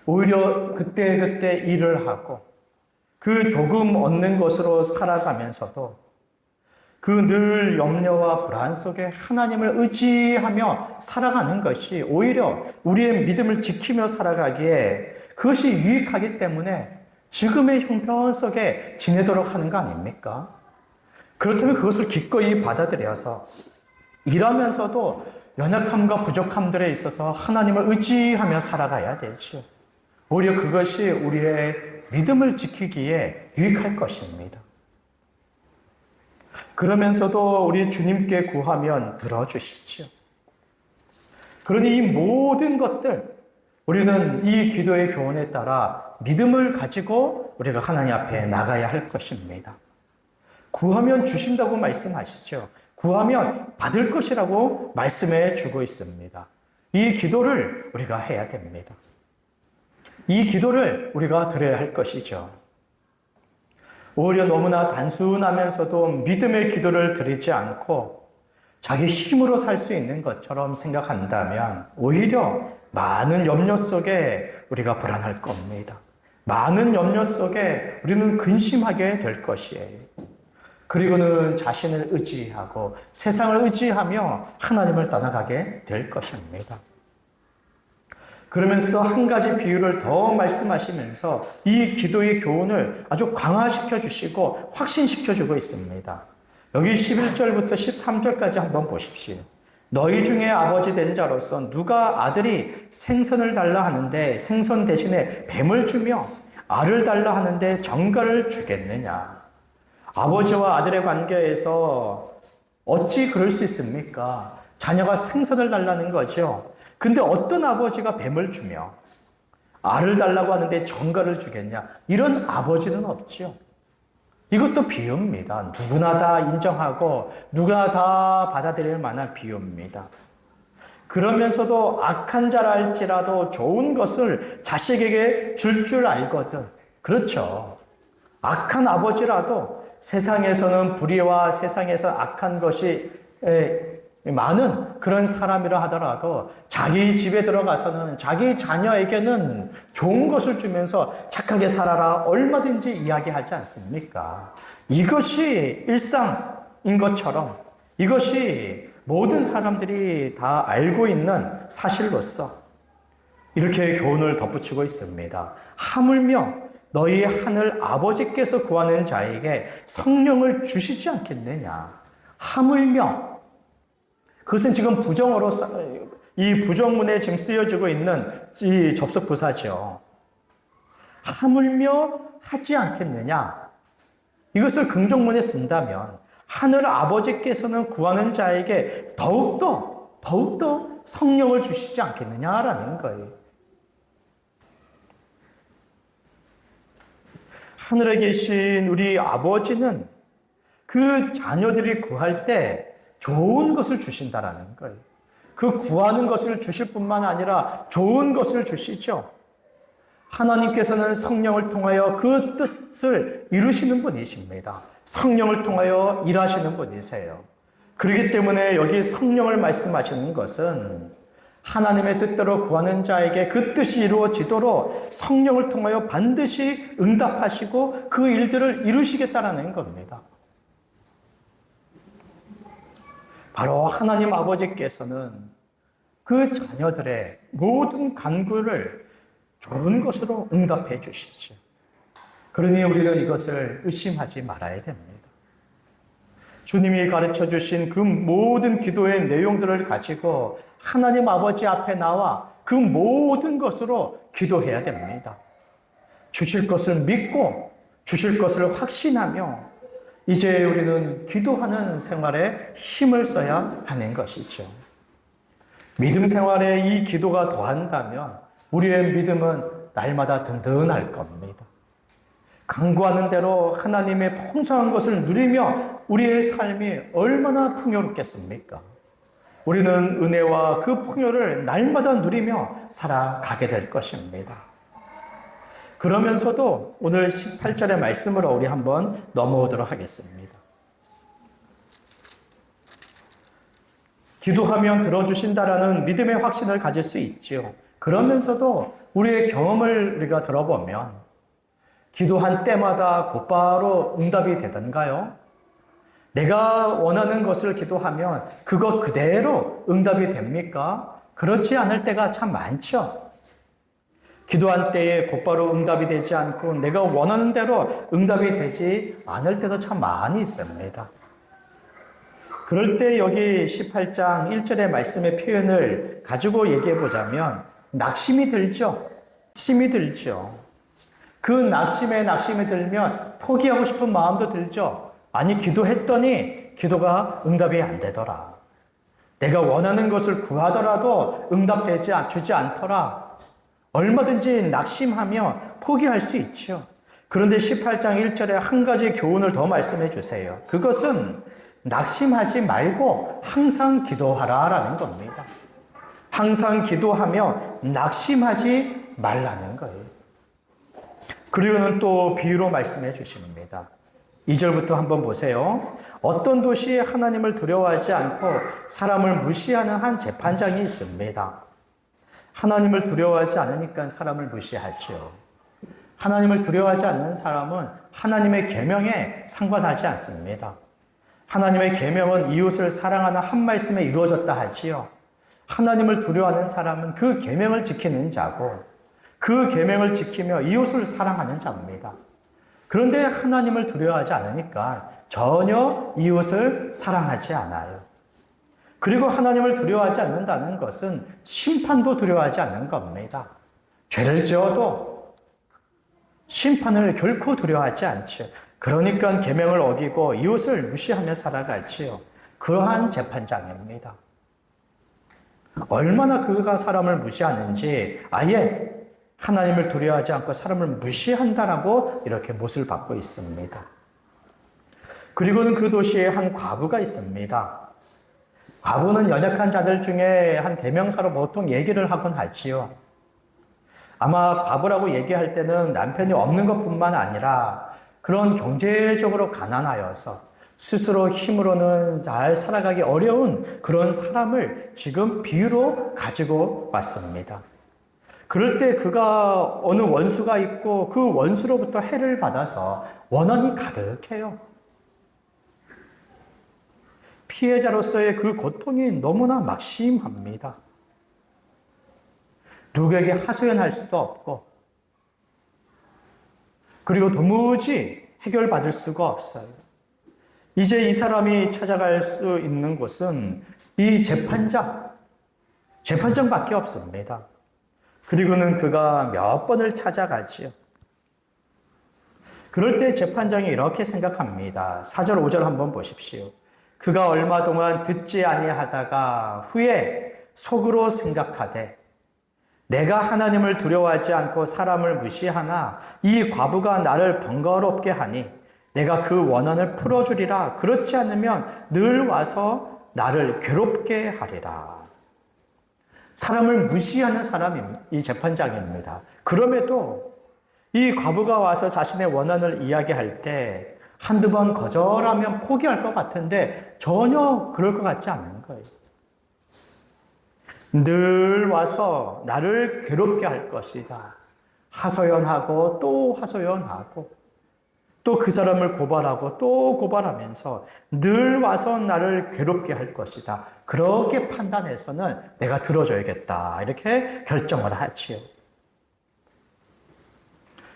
오히려 그때그때 일을 하고 그 조금 얻는 것으로 살아가면서도 그 늘 염려와 불안 속에 하나님을 의지하며 살아가는 것이 오히려 우리의 믿음을 지키며 살아가기에 그것이 유익하기 때문에 지금의 형편 속에 지내도록 하는 거 아닙니까? 그렇다면 그것을 기꺼이 받아들여서 일하면서도 연약함과 부족함들에 있어서 하나님을 의지하며 살아가야 되죠. 오히려 그것이 우리의 믿음을 지키기에 유익할 것입니다. 그러면서도 우리 주님께 구하면 들어주시죠. 그러니 이 모든 것들, 우리는 이 기도의 교훈에 따라 믿음을 가지고 우리가 하나님 앞에 나가야 할 것입니다. 구하면 주신다고 말씀하시죠. 구하면 받을 것이라고 말씀해 주고 있습니다. 이 기도를 우리가 해야 됩니다. 이 기도를 우리가 드려야 할 것이죠. 오히려 너무나 단순하면서도 믿음의 기도를 드리지 않고 자기 힘으로 살 수 있는 것처럼 생각한다면 오히려 많은 염려 속에 우리가 불안할 겁니다. 많은 염려 속에 우리는 근심하게 될 것이에요. 그리고는 자신을 의지하고 세상을 의지하며 하나님을 떠나가게 될 것입니다. 그러면서도 한 가지 비유를 더 말씀하시면서 이 기도의 교훈을 아주 강화시켜 주시고 확신시켜 주고 있습니다. 여기 11절부터 13절까지 한번 보십시오. 너희 중에 아버지 된 자로서 누가 아들이 생선을 달라 하는데 생선 대신에 뱀을 주며 알을 달라 하는데 정갈을 주겠느냐. 아버지와 아들의 관계에서 어찌 그럴 수 있습니까? 자녀가 생선을 달라는 거죠. 근데 어떤 아버지가 뱀을 주며 알을 달라고 하는데 정갈을 주겠냐? 이런 아버지는 없죠. 이것도 비유입니다. 누구나 다 인정하고 누구나 다 받아들일 만한 비유입니다. 그러면서도 악한 자라 할지라도 좋은 것을 자식에게 줄 줄 알거든. 그렇죠. 악한 아버지라도 세상에서는 불의와 세상에서 악한 것이 많은 그런 사람이라 하더라도 자기 집에 들어가서는 자기 자녀에게는 좋은 것을 주면서 착하게 살아라 얼마든지 이야기하지 않습니까? 이것이 일상인 것처럼 이것이 모든 사람들이 다 알고 있는 사실로서 이렇게 교훈을 덧붙이고 있습니다. 하물며 너희 하늘 아버지께서 구하는 자에게 성령을 주시지 않겠느냐. 하물며 그것은 지금 부정어로 이 부정문에 지금 쓰여지고 있는 이 접속부사죠. 하물며 하지 않겠느냐. 이것을 긍정문에 쓴다면 하늘 아버지께서는 구하는 자에게 더욱더 성령을 주시지 않겠느냐라는 거예요. 하늘에 계신 우리 아버지는 그 자녀들이 구할 때 좋은 것을 주신다라는 거예요. 그 구하는 것을 주실 뿐만 아니라 좋은 것을 주시죠. 하나님께서는 성령을 통하여 그 뜻을 이루시는 분이십니다. 성령을 통하여 일하시는 분이세요. 그렇기 때문에 여기 성령을 말씀하시는 것은 하나님의 뜻대로 구하는 자에게 그 뜻이 이루어지도록 성령을 통하여 반드시 응답하시고 그 일들을 이루시겠다라는 겁니다. 바로 하나님 아버지께서는 그 자녀들의 모든 간구를 좋은 것으로 응답해 주시죠. 그러니 우리는 이것을 의심하지 말아야 됩니다. 주님이 가르쳐 주신 그 모든 기도의 내용들을 가지고 하나님 아버지 앞에 나와 그 모든 것으로 기도해야 됩니다. 주실 것을 믿고 주실 것을 확신하며 이제 우리는 기도하는 생활에 힘을 써야 하는 것이죠. 믿음 생활에 이 기도가 더한다면 우리의 믿음은 날마다 든든할 겁니다. 간구하는 대로 하나님의 풍성한 것을 누리며 우리의 삶이 얼마나 풍요롭겠습니까? 우리는 은혜와 그 풍요를 날마다 누리며 살아가게 될 것입니다. 그러면서도 오늘 18절의 말씀으로 우리 한번 넘어오도록 하겠습니다. 기도하면 들어주신다라는 믿음의 확신을 가질 수 있지요. 그러면서도 우리의 경험을 우리가 들어보면 기도한 때마다 곧바로 응답이 되던가요? 내가 원하는 것을 기도하면 그것 그대로 응답이 됩니까? 그렇지 않을 때가 참 많죠. 기도한 때에 곧바로 응답이 되지 않고 내가 원하는 대로 응답이 되지 않을 때도 참 많이 있습니다. 그럴 때 여기 18장 1절의 말씀의 표현을 가지고 얘기해 보자면 낙심이 들죠. 낙심이 들죠. 그 낙심에 들면 포기하고 싶은 마음도 들죠. 아니, 기도했더니 기도가 응답이 안 되더라. 내가 원하는 것을 구하더라도 주지 않더라. 얼마든지 낙심하며 포기할 수 있죠. 그런데 18장 1절에 한 가지 교훈을 더 말씀해 주세요. 그것은 낙심하지 말고 항상 기도하라라는 겁니다. 항상 기도하며 낙심하지 말라는 거예요. 그리고는 또 비유로 말씀해 주십니다. 2절부터 한번 보세요. 어떤 도시에 하나님을 두려워하지 않고 사람을 무시하는 한 재판장이 있습니다. 하나님을 두려워하지 않으니까 사람을 무시하죠. 하나님을 두려워하지 않는 사람은 하나님의 계명에 상관하지 않습니다. 하나님의 계명은 이웃을 사랑하는 한 말씀에 이루어졌다 하지요. 하나님을 두려워하는 사람은 그 계명을 지키는 자고 그 계명을 지키며 이웃을 사랑하는 자입니다. 그런데 하나님을 두려워하지 않으니까 전혀 이웃을 사랑하지 않아요. 그리고 하나님을 두려워하지 않는다는 것은 심판도 두려워하지 않는 겁니다. 죄를 지어도 심판을 결코 두려워하지 않죠. 그러니까 계명을 어기고 이웃을 무시하며 살아가지요. 그러한 재판장입니다. 얼마나 그가 사람을 무시하는지 아예 하나님을 두려워하지 않고 사람을 무시한다라고 이렇게 못을 받고 있습니다. 그리고는 그 도시에 한 과부가 있습니다. 과부는 연약한 자들 중에 한 대명사로 보통 얘기를 하곤 하지요. 아마 과부라고 얘기할 때는 남편이 없는 것뿐만 아니라 그런 경제적으로 가난하여서 스스로 힘으로는 잘 살아가기 어려운 그런 사람을 지금 비유로 가지고 왔습니다. 그럴 때 그가 어느 원수가 있고 그 원수로부터 해를 받아서 원한이 가득해요. 피해자로서의 그 고통이 너무나 막심합니다. 누구에게 하소연할 수도 없고 그리고 도무지 해결받을 수가 없어요. 이제 이 사람이 찾아갈 수 있는 곳은 이 재판장밖에 없습니다. 그리고는 그가 몇 번을 찾아가지요. 그럴 때 재판장이 이렇게 생각합니다. 4절, 5절 한번 보십시오. 그가 얼마 동안 듣지 아니하다가 후에 속으로 생각하되 내가 하나님을 두려워하지 않고 사람을 무시하나 이 과부가 나를 번거롭게 하니 내가 그 원한을 풀어주리라. 그렇지 않으면 늘 와서 나를 괴롭게 하리라. 사람을 무시하는 사람이 이 재판장입니다. 그럼에도 이 과부가 와서 자신의 원한을 이야기할 때 한두 번 거절하면 포기할 것 같은데 전혀 그럴 것 같지 않은 거예요. 늘 와서 나를 괴롭게 할 것이다. 하소연하고 또 하소연하고 또 그 사람을 고발하고 또 고발하면서 늘 와서 나를 괴롭게 할 것이다. 그렇게 판단해서는 내가 들어줘야겠다. 이렇게 결정을 하지요.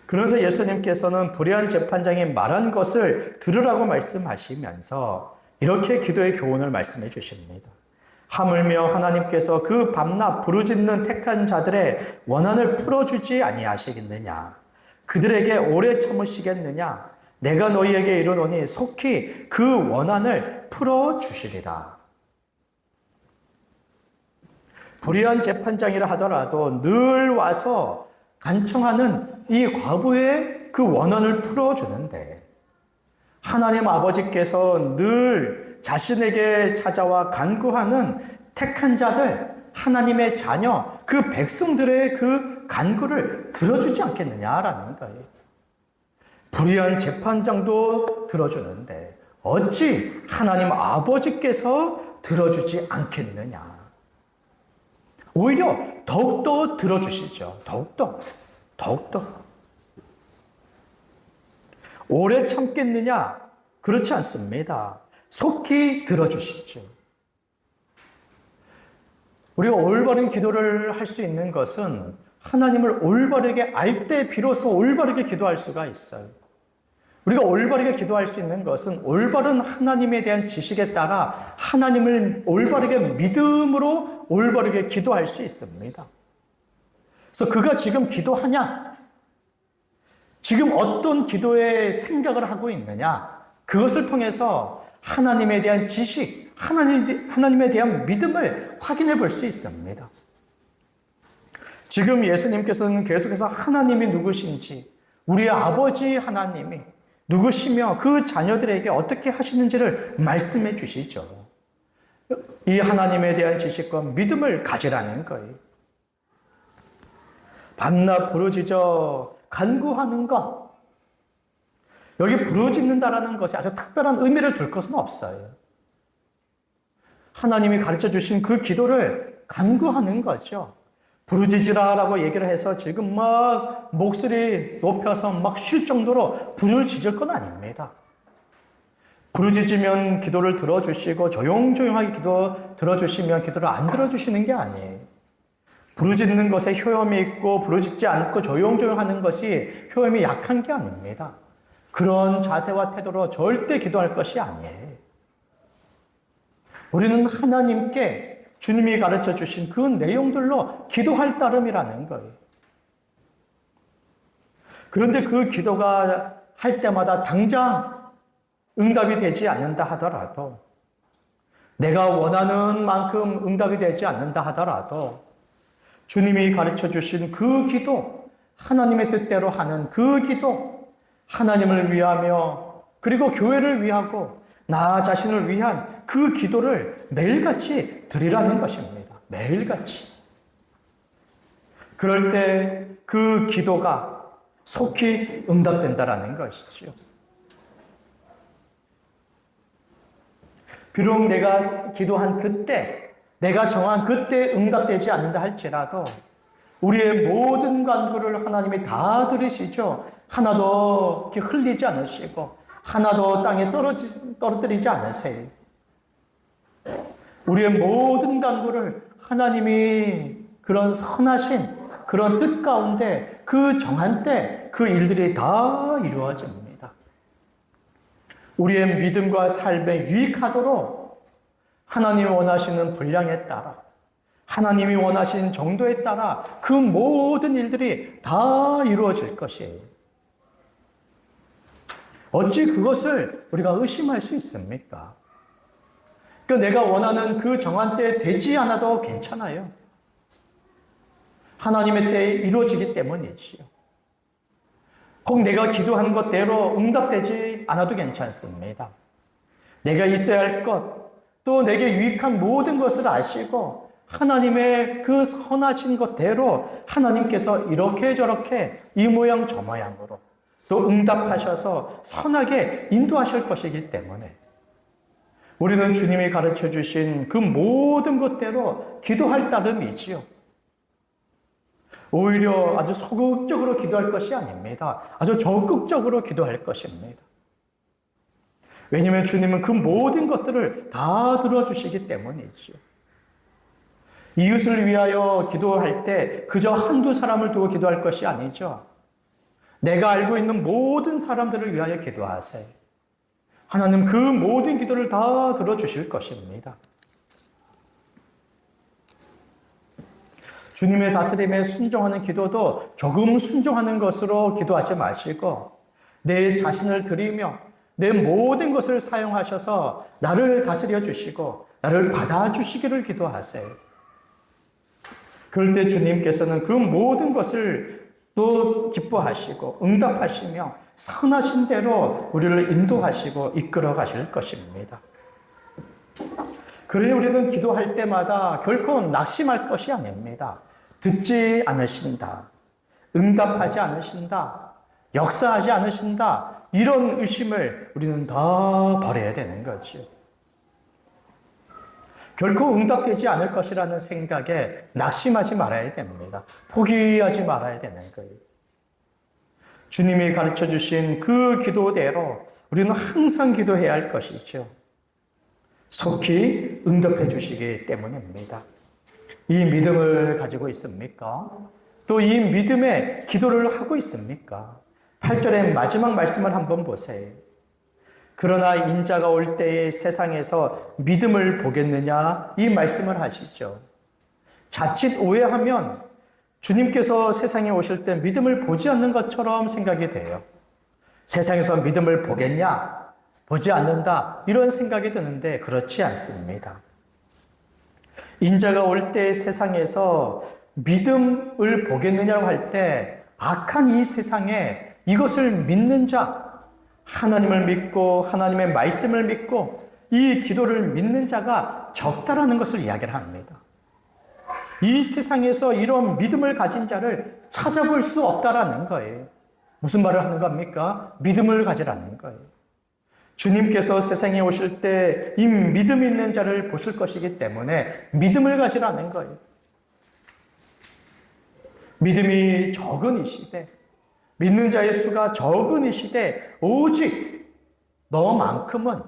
그래서 예수님께서는 불의한 재판장이 말한 것을 들으라고 말씀하시면서 이렇게 기도의 교훈을 말씀해 주십니다. 하물며 하나님께서 그 밤낮 부르짖는 택한 자들의 원한을 풀어주지 아니하시겠느냐? 그들에게 오래 참으시겠느냐? 내가 너희에게 이르노니 속히 그 원한을 풀어주시리라. 불의한 재판장이라 하더라도 늘 와서 간청하는 이 과부의 그 원한을 풀어주는데 하나님 아버지께서 늘 자신에게 찾아와 간구하는 택한 자들, 하나님의 자녀, 그 백성들의 그 간구를 들어주지 않겠느냐라는 거예요. 불의한 재판장도 들어주는데 어찌 하나님 아버지께서 들어주지 않겠느냐. 오히려 더욱더 들어주시죠. 더욱더. 오래 참겠느냐? 그렇지 않습니다. 속히 들어주시죠. 우리가 올바른 기도를 할 수 있는 것은 하나님을 올바르게 알 때 비로소 올바르게 기도할 수가 있어요. 우리가 올바르게 기도할 수 있는 것은 올바른 하나님에 대한 지식에 따라 하나님을 올바르게 믿음으로 올바르게 기도할 수 있습니다. 그래서 그가 지금 기도하냐? 지금 어떤 기도의 생각을 하고 있느냐? 그것을 통해서 하나님에 대한 지식, 하나님에 대한 믿음을 확인해 볼 수 있습니다. 지금 예수님께서는 계속해서 하나님이 누구신지, 우리의 아버지 하나님이 누구시며 그 자녀들에게 어떻게 하시는지를 말씀해 주시죠. 이 하나님에 대한 지식과 믿음을 가지라는 거예요. 밤낮 부르짖어 간구하는 것. 여기 부르짖는다라는 것이 아주 특별한 의미를 둘 것은 없어요. 하나님이 가르쳐 주신 그 기도를 간구하는 거죠. 부르짖으라라고 얘기를 해서 지금 막 목소리 높여서 막 쉴 정도로 부르짖을 건 아닙니다. 부르짖으면 기도를 들어주시고 조용조용하게 기도 들어주시면 기도를 안 들어주시는 게 아니에요. 부르짖는 것에 효험이 있고 부르짖지 않고 조용조용하는 것이 효험이 약한 게 아닙니다. 그런 자세와 태도로 절대 기도할 것이 아니에요. 우리는 하나님께 주님이 가르쳐 주신 그 내용들로 기도할 따름이라는 거예요. 그런데 그 기도가 할 때마다 당장 응답이 되지 않는다 하더라도, 내가 원하는 만큼 응답이 되지 않는다 하더라도 주님이 가르쳐 주신 그 기도, 하나님의 뜻대로 하는 그 기도, 하나님을 위하며 그리고 교회를 위하고 나 자신을 위한 그 기도를 매일같이 드리라는 것입니다. 매일같이. 그럴 때 그 기도가 속히 응답된다라는 것이죠. 비록 내가 기도한 그때, 내가 정한 그때 응답되지 않는다 할지라도 우리의 모든 간구를 하나님이 다 들으시죠. 하나도 이렇게 흘리지 않으시고 하나도 땅에 떨어뜨리지 않으세요. 우리의 모든 간구를 하나님이 그런 선하신 그런 뜻 가운데 그 정한 때 그 일들이 다 이루어집니다. 우리의 믿음과 삶에 유익하도록 하나님이 원하시는 분량에 따라, 하나님이 원하신 정도에 따라 그 모든 일들이 다 이루어질 것이에요. 어찌 그것을 우리가 의심할 수 있습니까? 그러니까 내가 원하는 그 정한 때에 되지 않아도 괜찮아요. 하나님의 때에 이루어지기 때문이지요. 혹 내가 기도한 것대로 응답되지 않아도 괜찮습니다. 내가 있어야 할 것, 또 내게 유익한 모든 것을 아시고 하나님의 그 선하신 것대로 하나님께서 이렇게 저렇게 이 모양 저 모양으로 또 응답하셔서 선하게 인도하실 것이기 때문에 우리는 주님이 가르쳐 주신 그 모든 것대로 기도할 따름이지요. 오히려 아주 소극적으로 기도할 것이 아닙니다. 아주 적극적으로 기도할 것입니다. 왜냐하면 주님은 그 모든 것들을 다 들어주시기 때문이지요. 이웃을 위하여 기도할 때 그저 한두 사람을 두고 기도할 것이 아니죠. 내가 알고 있는 모든 사람들을 위하여 기도하세요. 하나님 그 모든 기도를 다 들어주실 것입니다. 주님의 다스림에 순종하는 기도도 조금 순종하는 것으로 기도하지 마시고 내 자신을 드리며 내 모든 것을 사용하셔서 나를 다스려 주시고 나를 받아주시기를 기도하세요. 그럴 때 주님께서는 그 모든 것을 또 기뻐하시고 응답하시며 선하신 대로 우리를 인도하시고 이끌어 가실 것입니다. 그래 우리는 기도할 때마다 결코 낙심할 것이 아닙니다. 듣지 않으신다. 응답하지 않으신다. 역사하지 않으신다. 이런 의심을 우리는 다 버려야 되는 거죠. 결코 응답되지 않을 것이라는 생각에 낙심하지 말아야 됩니다. 포기하지 말아야 되는 거예요. 주님이 가르쳐 주신 그 기도대로 우리는 항상 기도해야 할 것이죠. 속히 응답해 주시기 때문입니다. 이 믿음을 가지고 있습니까? 또 이 믿음의 기도를 하고 있습니까? 8절의 마지막 말씀을 한번 보세요. 그러나 인자가 올 때에 세상에서 믿음을 보겠느냐? 이 말씀을 하시죠. 자칫 오해하면 주님께서 세상에 오실 때 믿음을 보지 않는 것처럼 생각이 돼요. 세상에서 믿음을 보겠냐? 보지 않는다. 이런 생각이 드는데 그렇지 않습니다. 인자가 올 때 세상에서 믿음을 보겠느냐고 할 때 악한 이 세상에 이것을 믿는 자, 하나님을 믿고 하나님의 말씀을 믿고 이 기도를 믿는 자가 적다라는 것을 이야기를 합니다. 이 세상에서 이런 믿음을 가진 자를 찾아볼 수 없다라는 거예요. 무슨 말을 하는 겁니까? 믿음을 가지라는 거예요. 주님께서 세상에 오실 때 이 믿음 있는 자를 보실 것이기 때문에 믿음을 가지라는 거예요. 믿음이 적은 이 시대, 믿는 자의 수가 적은 이 시대, 오직 너만큼은,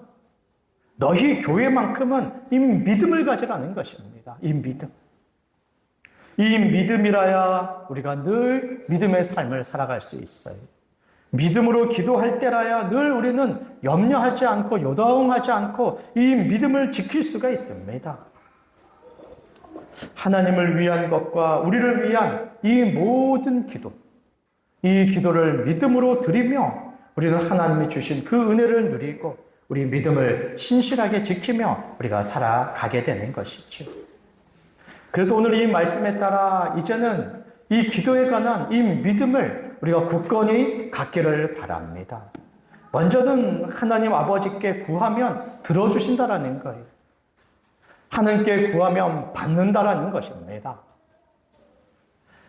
너희 교회만큼은 이 믿음을 가지라는 것입니다. 이 믿음. 이 믿음이라야 우리가 늘 믿음의 삶을 살아갈 수 있어요. 믿음으로 기도할 때라야 늘 우리는 염려하지 않고 요동하지 않고 이 믿음을 지킬 수가 있습니다. 하나님을 위한 것과 우리를 위한 이 모든 기도, 이 기도를 믿음으로 드리며 우리는 하나님이 주신 그 은혜를 누리고 우리 믿음을 신실하게 지키며 우리가 살아가게 되는 것이죠. 그래서 오늘 이 말씀에 따라 이제는 이 기도에 관한 이 믿음을 우리가 굳건히 갖기를 바랍니다. 먼저는 하나님 아버지께 구하면 들어주신다라는 거예요. 하나님께 구하면 받는다라는 것입니다.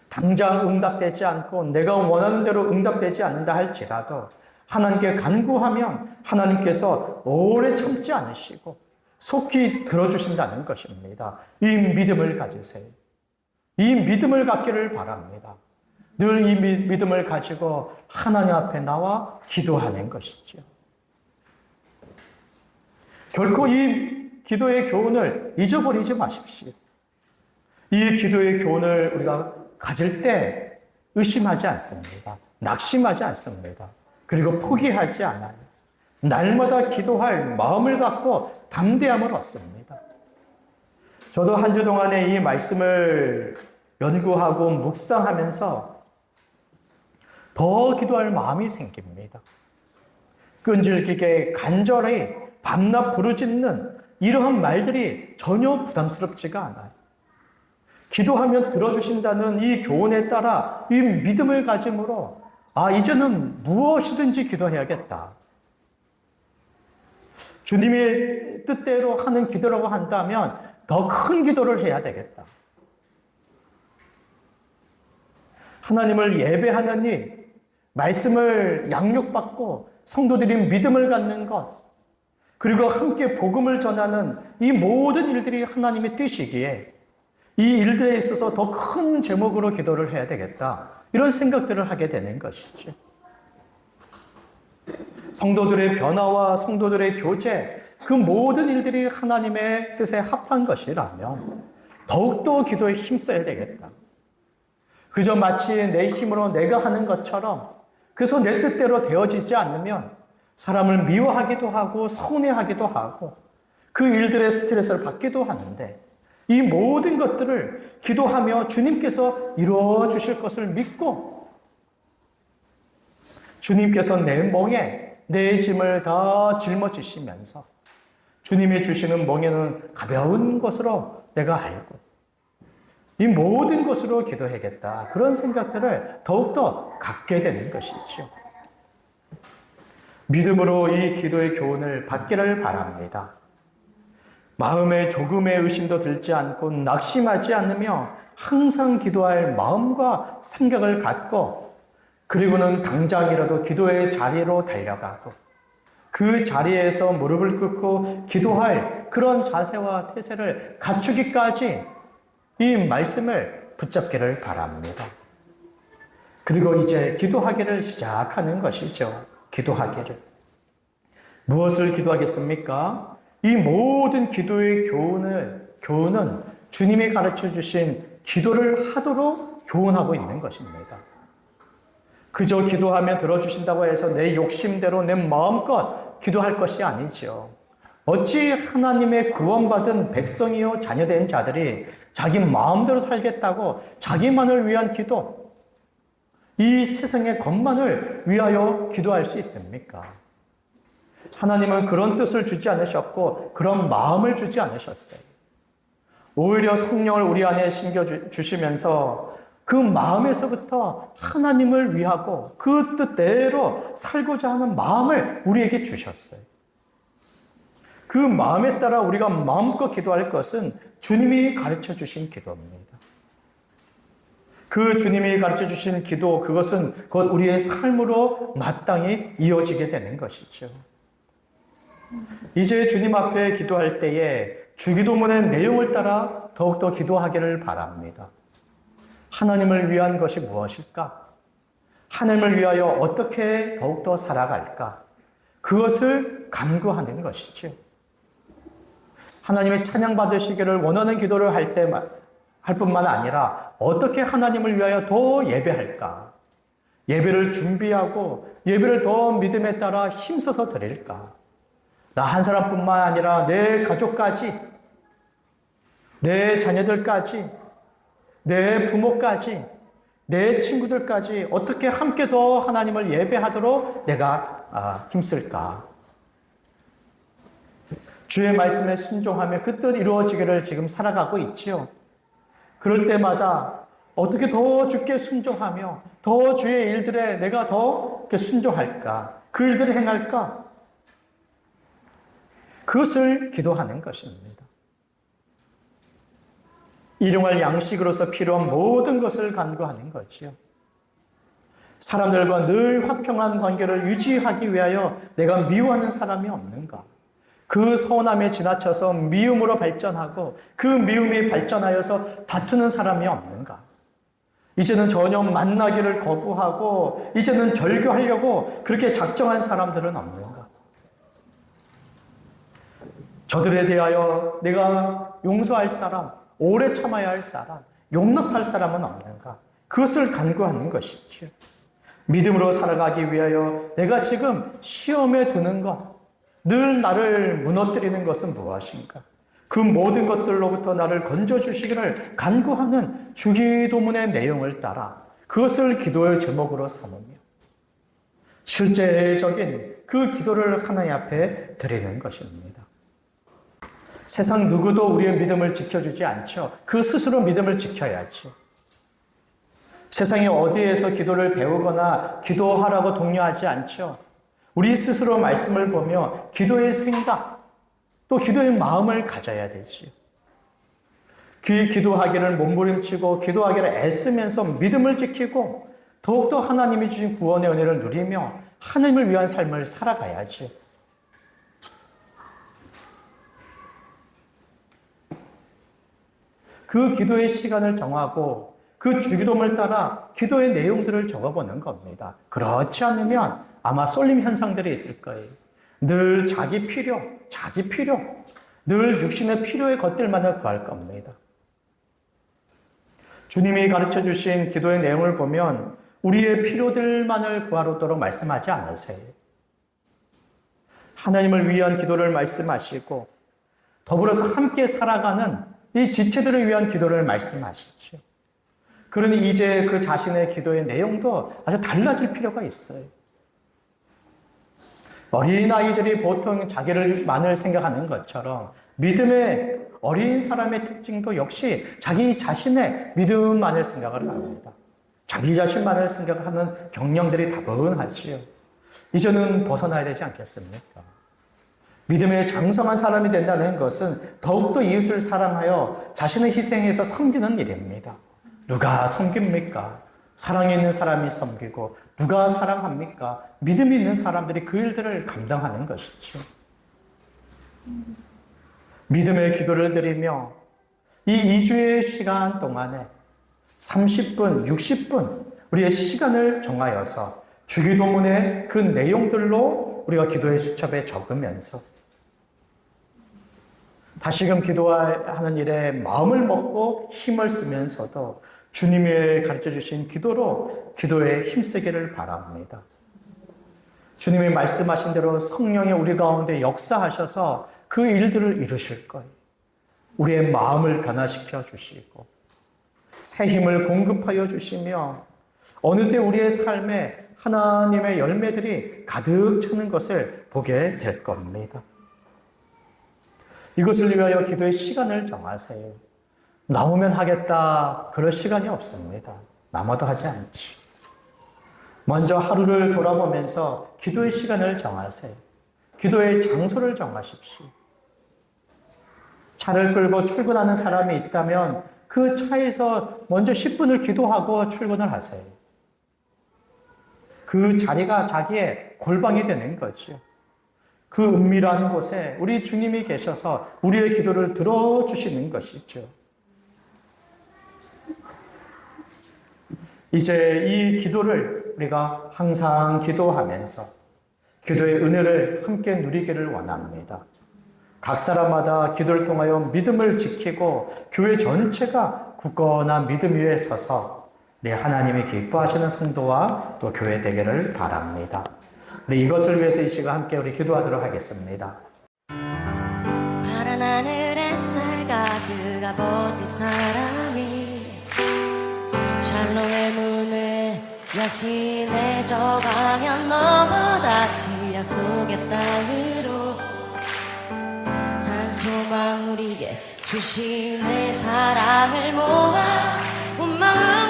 당장 응답되지 않고 내가 원하는 대로 응답되지 않는다 할지라도 하나님께 간구하면 하나님께서 오래 참지 않으시고 속히 들어주신다는 것입니다. 이 믿음을 가지세요. 이 믿음을 갖기를 바랍니다. 늘 이 믿음을 가지고 하나님 앞에 나와 기도하는 것이죠. 결코 이 기도의 교훈을 잊어버리지 마십시오. 이 기도의 교훈을 우리가 가질 때 의심하지 않습니다. 낙심하지 않습니다. 그리고 포기하지 않아요. 날마다 기도할 마음을 갖고 담대함을 얻습니다. 저도 한 주 동안에 이 말씀을 연구하고 묵상하면서 더 기도할 마음이 생깁니다. 끈질기게 간절히 밤낮 부르짖는 이러한 말들이 전혀 부담스럽지가 않아요. 기도하면 들어주신다는 이 교훈에 따라 이 믿음을 가짐으로 이제는 무엇이든지 기도해야겠다. 주님의 뜻대로 하는 기도라고 한다면 더 큰 기도를 해야 되겠다. 하나님을 예배하는 일, 말씀을 양육받고 성도들이 믿음을 갖는 것, 그리고 함께 복음을 전하는 이 모든 일들이 하나님의 뜻이기에 이 일들에 있어서 더 큰 제목으로 기도를 해야 되겠다. 이런 생각들을 하게 되는 것이죠. 성도들의 변화와 성도들의 교제, 그 모든 일들이 하나님의 뜻에 합한 것이라면 더욱더 기도에 힘써야 되겠다. 그저 마치 내 힘으로 내가 하는 것처럼 그래서 내 뜻대로 되어지지 않으면 사람을 미워하기도 하고 서운해하기도 하고 그 일들의 스트레스를 받기도 하는데 이 모든 것들을 기도하며 주님께서 이루어 주실 것을 믿고 주님께서 내 멍에 내 짐을 다 짊어지시면서 주님이 주시는 멍에는 가벼운 것으로 내가 알고 이 모든 것으로 기도해야겠다. 그런 생각들을 더욱더 갖게 되는 것이죠. 믿음으로 이 기도의 교훈을 받기를 바랍니다. 마음에 조금의 의심도 들지 않고 낙심하지 않으며 항상 기도할 마음과 생각을 갖고 그리고는 당장이라도 기도의 자리로 달려가고 그 자리에서 무릎을 꿇고 기도할 그런 자세와 태세를 갖추기까지 이 말씀을 붙잡기를 바랍니다. 그리고 이제 기도하기를 시작하는 것이죠. 기도하기를. 무엇을 기도하겠습니까? 이 모든 기도의 교훈은 주님이 가르쳐 주신 기도를 하도록 교훈하고 있는 것입니다. 그저 기도하면 들어주신다고 해서 내 욕심대로 내 마음껏 기도할 것이 아니죠. 어찌 하나님의 구원받은 백성이요 자녀된 자들이 자기 마음대로 살겠다고 자기만을 위한 기도, 이 세상의 것만을 위하여 기도할 수 있습니까? 하나님은 그런 뜻을 주지 않으셨고 그런 마음을 주지 않으셨어요. 오히려 성령을 우리 안에 심겨주시면서 그 마음에서부터 하나님을 위하고 그 뜻대로 살고자 하는 마음을 우리에게 주셨어요. 그 마음에 따라 우리가 마음껏 기도할 것은 주님이 가르쳐 주신 기도입니다. 그 주님이 가르쳐 주신 기도, 그것은 곧 우리의 삶으로 마땅히 이어지게 되는 것이죠. 이제 주님 앞에 기도할 때에 주기도문의 내용을 따라 더욱더 기도하기를 바랍니다. 하나님을 위한 것이 무엇일까? 하나님을 위하여 어떻게 더욱더 살아갈까? 그것을 간구하는 것이죠. 하나님의 찬양받으시기를 원하는 기도를 할 뿐만 아니라 어떻게 하나님을 위하여 더 예배할까? 예배를 준비하고 예배를 더 믿음에 따라 힘써서 드릴까? 나 한 사람뿐만 아니라 내 가족까지, 내 자녀들까지, 내 부모까지, 내 친구들까지 어떻게 함께 더 하나님을 예배하도록 내가 힘쓸까? 주의 말씀에 순종하며 그 뜻 이루어지기를 지금 살아가고 있지요. 그럴 때마다 어떻게 더 주께 순종하며 더 주의 일들에 내가 더 순종할까? 그 일들을 행할까? 그것을 기도하는 것입니다. 일용할 양식으로서 필요한 모든 것을 간구하는 거지요. 사람들과 늘 화평한 관계를 유지하기 위하여 내가 미워하는 사람이 없는가? 그 서운함에 지나쳐서 미움으로 발전하고 그 미움이 발전하여서 다투는 사람이 없는가? 이제는 전혀 만나기를 거부하고 이제는 절교하려고 그렇게 작정한 사람들은 없는가? 저들에 대하여 내가 용서할 사람, 오래 참아야 할 사람, 용납할 사람은 없는가? 그것을 간구하는 것이죠. 믿음으로 살아가기 위하여 내가 지금 시험에 드는 것, 늘 나를 무너뜨리는 것은 무엇인가? 그 모든 것들로부터 나를 건져주시기를 간구하는 주기도문의 내용을 따라 그것을 기도의 제목으로 삼으며 실제적인 그 기도를 하나님 앞에 드리는 것입니다. 세상 누구도 우리의 믿음을 지켜주지 않죠. 그 스스로 믿음을 지켜야죠. 세상에 어디에서 기도를 배우거나 기도하라고 독려하지 않죠. 우리 스스로 말씀을 보며 기도의 생각, 또 기도의 마음을 가져야 되지요. 기도하기를 몸부림치고 기도하기를 애쓰면서 믿음을 지키고 더욱더 하나님이 주신 구원의 은혜를 누리며 하나님을 위한 삶을 살아가야지. 그 기도의 시간을 정하고 그 주기도문을 따라 기도의 내용들을 적어보는 겁니다. 그렇지 않으면 아마 쏠림 현상들이 있을 거예요. 늘 자기 필요, 늘 육신의 필요의 것들만을 구할 겁니다. 주님이 가르쳐 주신 기도의 내용을 보면 우리의 필요들만을 구하도록 말씀하지 않으세요. 하나님을 위한 기도를 말씀하시고 더불어서 함께 살아가는 이 지체들을 위한 기도를 말씀하시죠. 그러니 이제 그 자신의 기도의 내용도 아주 달라질 필요가 있어요. 어린아이들이 보통 자기를만을 생각하는 것처럼 믿음의 어린 사람의 특징도 역시 자기 자신의 믿음만을 생각을 합니다. 자기 자신만을 생각하는 경향들이 다분하지요. 이제는 벗어나야 되지 않겠습니까? 믿음의 장성한 사람이 된다는 것은 더욱더 이웃을 사랑하여 자신의 희생해서 섬기는 일입니다. 누가 섬깁니까? 사랑이 있는 사람이 섬기고 누가 사랑합니까? 믿음이 있는 사람들이 그 일들을 감당하는 것이죠. 믿음의 기도를 드리며 이 2주의 시간 동안에 30분, 60분 우리의 시간을 정하여서 주기도문의 그 내용들로 우리가 기도의 수첩에 적으면서 다시금 기도하는 일에 마음을 먹고 힘을 쓰면서도 주님이 가르쳐주신 기도로 기도에 힘쓰기를 바랍니다. 주님이 말씀하신 대로 성령이 우리 가운데 역사하셔서 그 일들을 이루실 거예요. 우리의 마음을 변화시켜 주시고 새 힘을 공급하여 주시며 어느새 우리의 삶에 하나님의 열매들이 가득 차는 것을 보게 될 겁니다. 이것을 위하여 기도의 시간을 정하세요. 나오면 하겠다. 그럴 시간이 없습니다. 남아도 하지 않지. 먼저 하루를 돌아보면서 기도의 시간을 정하세요. 기도의 장소를 정하십시오. 차를 끌고 출근하는 사람이 있다면 그 차에서 먼저 10분을 기도하고 출근을 하세요. 그 자리가 자기의 골방이 되는 거죠. 그 은밀한 곳에 우리 주님이 계셔서 우리의 기도를 들어주시는 것이죠. 이제 이 기도를 우리가 항상 기도하면서 기도의 은혜를 함께 누리기를 원합니다. 각 사람마다 기도를 통하여 믿음을 지키고 교회 전체가 굳건한 믿음 위에 서서 우리 하나님이 기뻐하시는 성도와 또 교회 되기를 바랍니다. 우리 이것을 위해서 이 시간 함께 우리 기도하도록 하겠습니다.
파란 하늘 햇살 가득 아버지 사랑이 샬롬의 문을 여신의 저 방향 넘어 다시 약속의 땅으로 산소망 우리에게 주신 내 사랑을 모아 온 마음